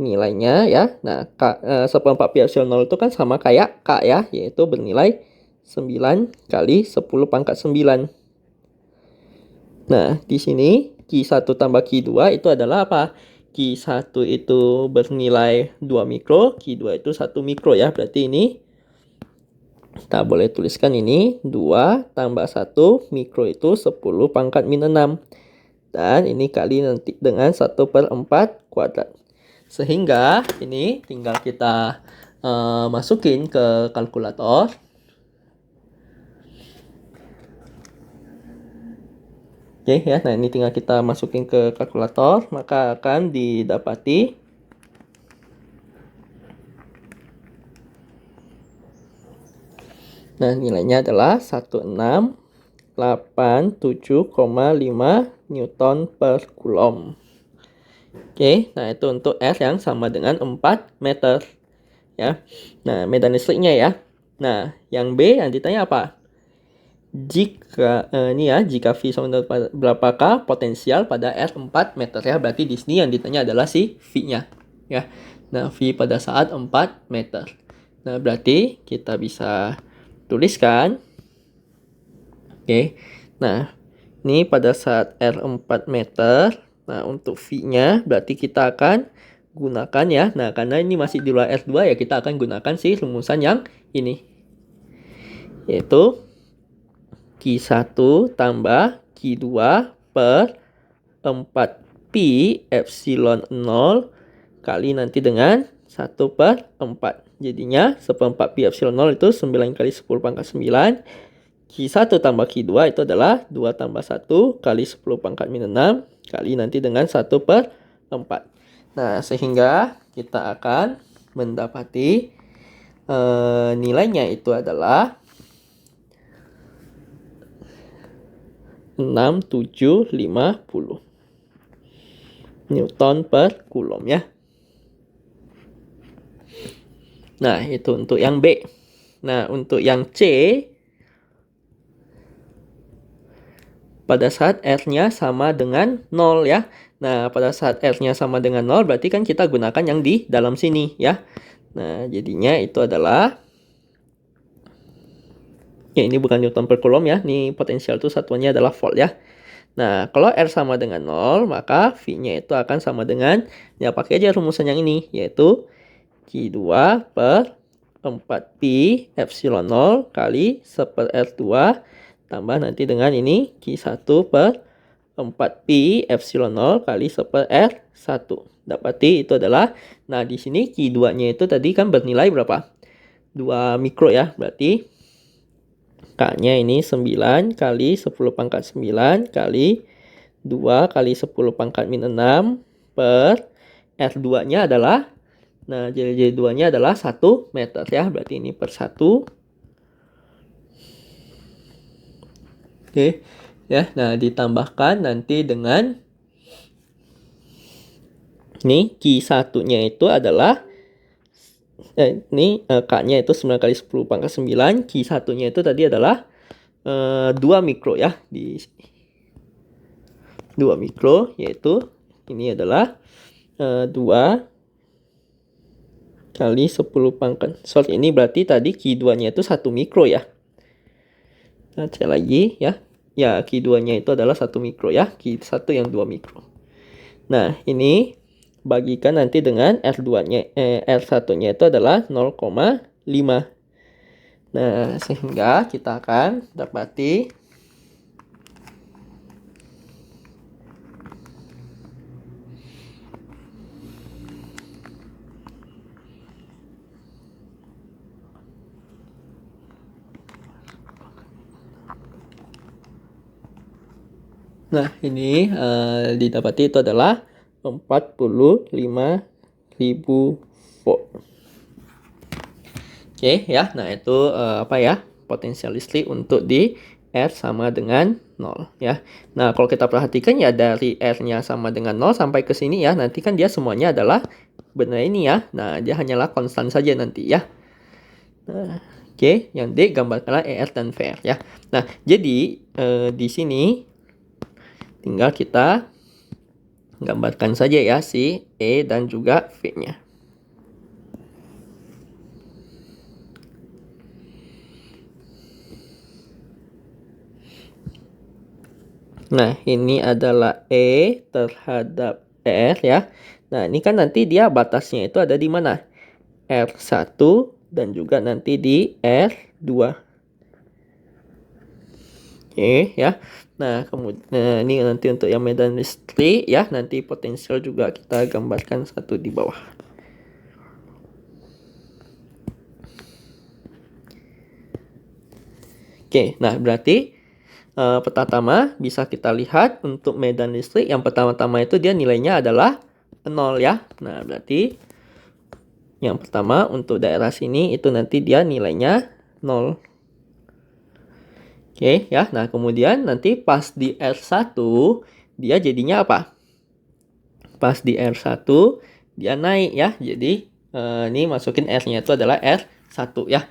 nilainya ya. Nah, 1 per 4 pi epsilon 0 itu kan sama kayak K ya, yaitu bernilai 9 kali 10 pangkat 9. Nah, di sini Q1 tambah Q2 itu adalah apa? Q1 itu bernilai 2 mikro, Q2 itu 1 mikro ya. Berarti ini kita boleh tuliskan ini 2 tambah 1 mikro itu 10 pangkat min 6. Dan ini kali nanti dengan 1 per 4 kuadrat. Sehingga ini tinggal kita masukin ke kalkulator. Oke ya, nah ini tinggal kita masukin ke kalkulator. Maka akan didapati nah, nilainya adalah 1687,5 Newton per Coulomb. Oke, nah itu untuk R yang sama dengan 4 meter. Ya. Nah, medan listriknya ya. Nah, yang B yang ditanya apa? Jika jika V sama dengan berapakah potensial pada R 4 meter ya. Berarti di sini yang ditanya adalah si V-nya. Ya. Nah, V pada saat 4 meter. Nah, berarti kita bisa tuliskan. Oke. Nah, ini pada saat R 4 meter. Nah, untuk V-nya berarti kita akan gunakan ya. Nah, karena ini masih di luar R2 ya, kita akan gunakan si rumusan yang ini. Yaitu Q1 tambah Q2 per 4pi epsilon 0 kali nanti dengan 1 per 4. Jadinya 1 per 4 pi epsilon 0 itu 9 kali 10 pangkat 9. Q1 tambah Q2 itu adalah 2 tambah 1 kali 10 pangkat min 6 kali nanti dengan 1 per 4. Nah, sehingga kita akan mendapati nilainya itu adalah 6750 Newton per Coulomb ya. Nah, itu untuk yang B. Nah, untuk yang C, pada saat R-nya sama dengan 0 ya. Nah, pada saat R-nya sama dengan 0 berarti kan kita gunakan yang di dalam sini ya. Nah, jadinya itu adalah ya ini bukan Newton per Coulomb ya. Ini potensial itu satuannya adalah volt ya. Nah, kalau R sama dengan 0, maka V-nya itu akan sama dengan ya pakai aja rumusan yang ini yaitu Q2 per 4pi epsilon 0 kali 1 per R2 tambah nanti dengan ini Q1 per 4pi epsilon 0 kali 1 per R1. Dapati itu adalah, nah di sini Q2-nya itu tadi kan bernilai berapa? 2 mikro ya, berarti K-nya ini 9 kali 10 pangkat 9 kali 2 kali 10 pangkat min 6 per R2-nya adalah, nah jadi 2-nya adalah 1 meter ya, berarti ini per 1. Oke, ya, nah ditambahkan nanti dengan ini Q1-nya itu adalah ini K-nya itu 9 kali 10 pangkat 9, Q1-nya itu tadi adalah 2 mikro ya, di 2 mikro, yaitu ini adalah 2 kali 10 pangkat. Sorry, ini berarti tadi Q2-nya itu 1 mikro ya. Nah, cek lagi ya. Ya, Q2-nya itu adalah 1 mikro ya, Q1 yang 2 mikro. Nah, ini bagikan nanti dengan R2-nya, R1-nya itu adalah 0,5. Nah, sehingga kita akan dapati Nah, ini didapati itu adalah 45.000 volt. Oke ya, nah itu apa ya, potensial listrik untuk di R sama dengan 0 ya. Nah, kalau kita perhatikan ya dari R-nya sama dengan 0 sampai ke sini ya, nanti kan dia semuanya adalah benar ini ya. Nah, dia hanyalah konstan saja nanti ya. Nah, oke, yang digambarkanlah ER dan VR ya. Nah, jadi di sini tinggal kita gambarkan saja ya si E dan juga V-nya. Nah, ini adalah E terhadap R ya. Nah, ini kan nanti dia batasnya itu ada di mana? R1 dan juga nanti di R2. Oke ya. Nah, kemudian ini nanti untuk yang medan listrik ya, nanti potensial juga kita gambarkan satu di bawah. Oke, nah berarti pertama bisa kita lihat untuk medan listrik yang pertama-tama itu dia nilainya adalah 0 ya. Nah, berarti yang pertama untuk daerah sini itu nanti dia nilainya 0. Oke ya. Nah, kemudian nanti pas di R1 dia jadinya apa? Pas di R1 dia naik ya. Jadi ini masukin R-nya itu adalah R1 ya.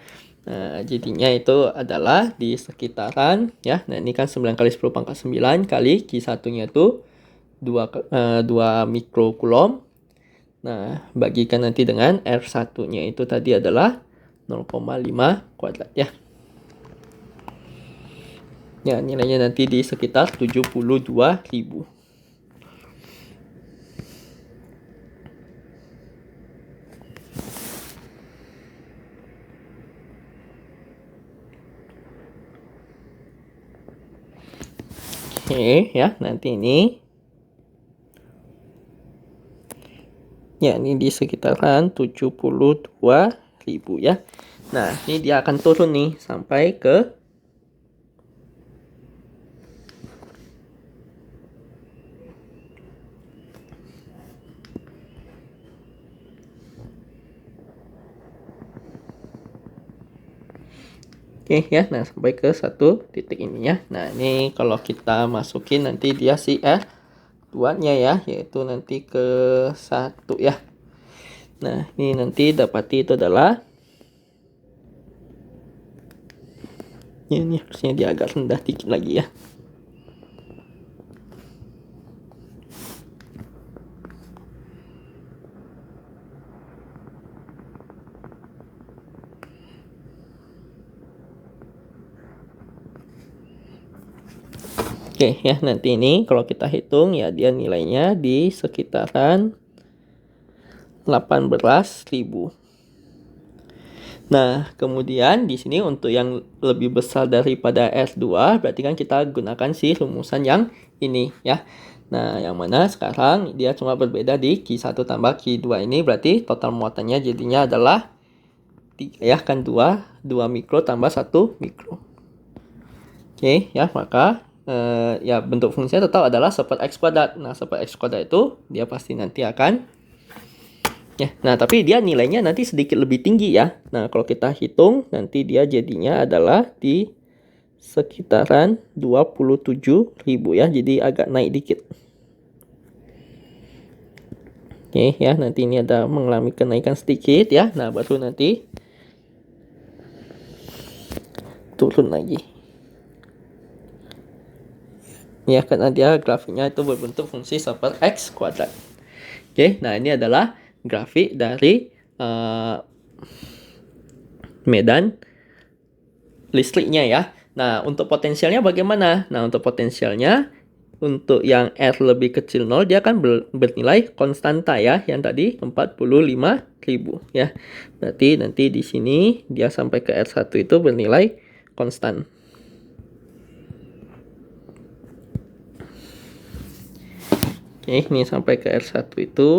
Nah, jadinya itu adalah di sekitaran ya. Nah, ini kan 9 kali 10 pangkat 9 kali Q1-nya itu 2 mikrokulom. Nah, bagikan nanti dengan R1-nya itu tadi adalah 0,5 kuadrat ya. Ya, nilainya nanti di sekitar 72.000. Oke ya, nanti ini ya ini di sekitaran 72.000 ya. Nah, ini dia akan turun nih sampai ke Oke ya, nah sampai ke satu titik ini ya. Nah, ini kalau kita masukin nanti dia si R2-nya ya, yaitu nanti ke 1 ya. Nah, ini nanti dapati itu adalah ini harusnya dia agak rendah dikit lagi ya. Oke ya, nanti ini kalau kita hitung ya dia nilainya di sekitaran 18.000. Nah, kemudian di sini untuk yang lebih besar daripada S2 berarti kan kita gunakan si rumusan yang ini ya. Nah, yang mana sekarang dia cuma berbeda di Q1 tambah Q2 ini berarti total muatannya jadinya adalah 3 ya kan 2 mikro tambah 1 mikro. Oke ya, maka ya bentuk fungsinya tetap adalah super X kuadrat. Nah, super X kuadrat itu dia pasti nanti akan ya. Nah, tapi dia nilainya nanti sedikit lebih tinggi ya. Nah, kalau kita hitung nanti dia jadinya adalah di sekitaran 27.000 ya. Jadi agak naik dikit. Oke ya, nanti ini ada mengalami kenaikan sedikit ya. Nah, baru nanti turun lagi. Ya, karena dia grafiknya itu berbentuk fungsi super X kuadrat. Oke, nah ini adalah grafik dari medan listriknya ya. Nah, untuk potensialnya bagaimana? Nah, untuk potensialnya untuk yang R lebih kecil 0 dia akan bernilai konstanta ya, yang tadi 45.000 ya. Berarti nanti di sini dia sampai ke R1 itu bernilai konstan. Oke, ini sampai ke R1 itu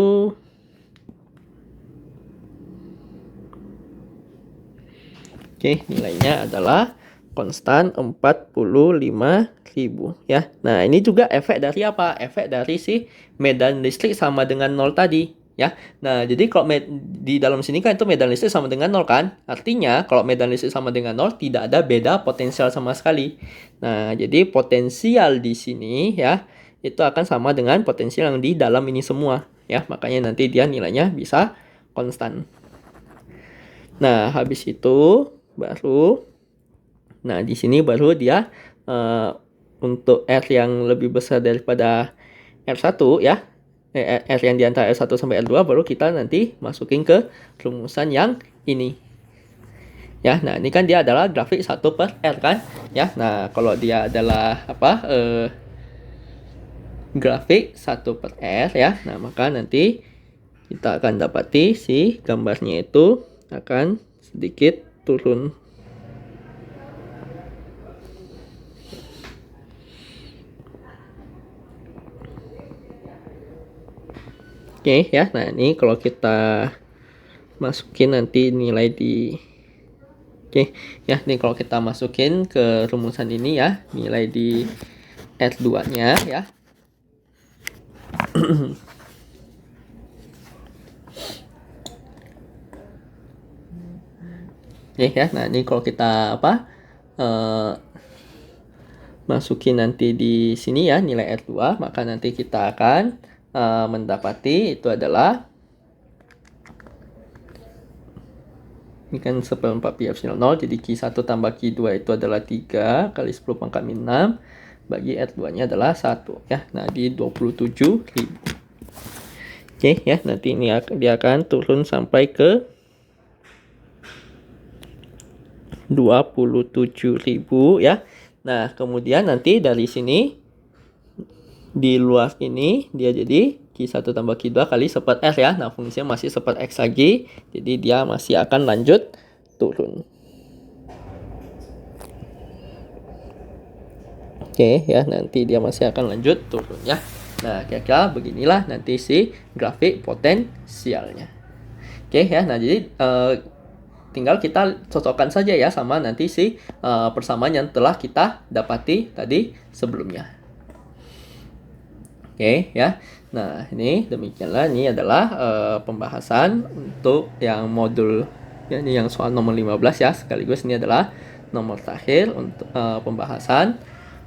oke, nilainya adalah konstan 45.000 ya. Nah, ini juga efek dari apa? Efek dari si medan listrik sama dengan 0 tadi ya. Nah, jadi kalau di dalam sini kan itu medan listrik sama dengan 0 kan? Artinya kalau medan listrik sama dengan 0 tidak ada beda potensial sama sekali. Nah, jadi potensial di sini ya itu akan sama dengan potensial yang di dalam ini semua ya. Makanya nanti dia nilainya bisa konstan. Nah, habis itu baru di sini baru dia untuk R yang lebih besar daripada R1 ya. R yang di antara R1 sampai R2 baru kita nanti masukin ke rumusan yang ini. Ya, nah ini kan dia adalah grafik 1 per R kan? Ya, nah kalau dia adalah grafik 1 per R ya. Nah, maka nanti kita akan dapati si gambarnya itu akan sedikit turun. Oke ya, nah ini kalau kita masukin nanti nilai di ya, ini kalau kita masukin ke rumusan ini ya, nilai di R2 nya ya. Oke ya, nah ini kalau kita masukin nanti di sini ya nilai R2, maka nanti kita akan mendapati itu adalah ini kan 1/4 pi epsilon 0, jadi Q1 tambah Q2 itu adalah 3 kali 10 pangkat min 6 bagi R2 nya adalah 1 ya. Nah di 27.000. Oke ya, nanti ini dia akan turun sampai ke 27.000 ya. Nah kemudian nanti dari sini di luar ini dia jadi Q1 tambah Q2 kali 1/4 R ya. Nah fungsinya masih 1/4 X lagi, jadi dia masih akan lanjut turun. Oke ya, nanti dia masih akan lanjut turun ya. Nah kira-kira beginilah nanti si grafik potensialnya. Oke ya, nah jadi tinggal kita cocokkan saja ya sama nanti si persamaan yang telah kita dapati tadi sebelumnya. Oke ya. Nah, ini demikianlah, ini adalah pembahasan untuk yang modul ya, ini yang soal nomor 15 ya. Sekaligus ini adalah nomor terakhir untuk pembahasan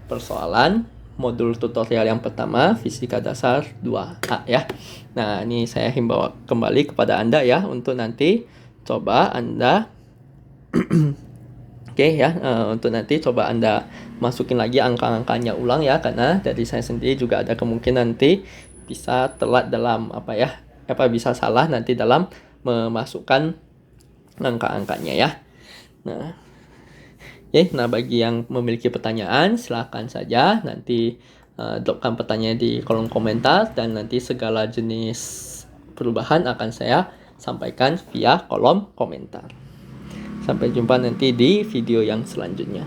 persoalan modul tutorial yang pertama Fisika Dasar 2A ya. Nah, ini saya himbau kembali kepada Anda ya untuk nanti coba Anda Oke ya, untuk nanti coba Anda masukin lagi angka-angkanya ulang ya, karena dari saya sendiri juga ada kemungkinan nanti bisa telat dalam bisa salah nanti dalam memasukkan angka-angkanya ya. Nah, nah bagi yang memiliki pertanyaan silahkan saja nanti dropkan pertanyaan di kolom komentar, dan nanti segala jenis perubahan akan saya sampaikan via kolom komentar. Sampai jumpa nanti di video yang selanjutnya.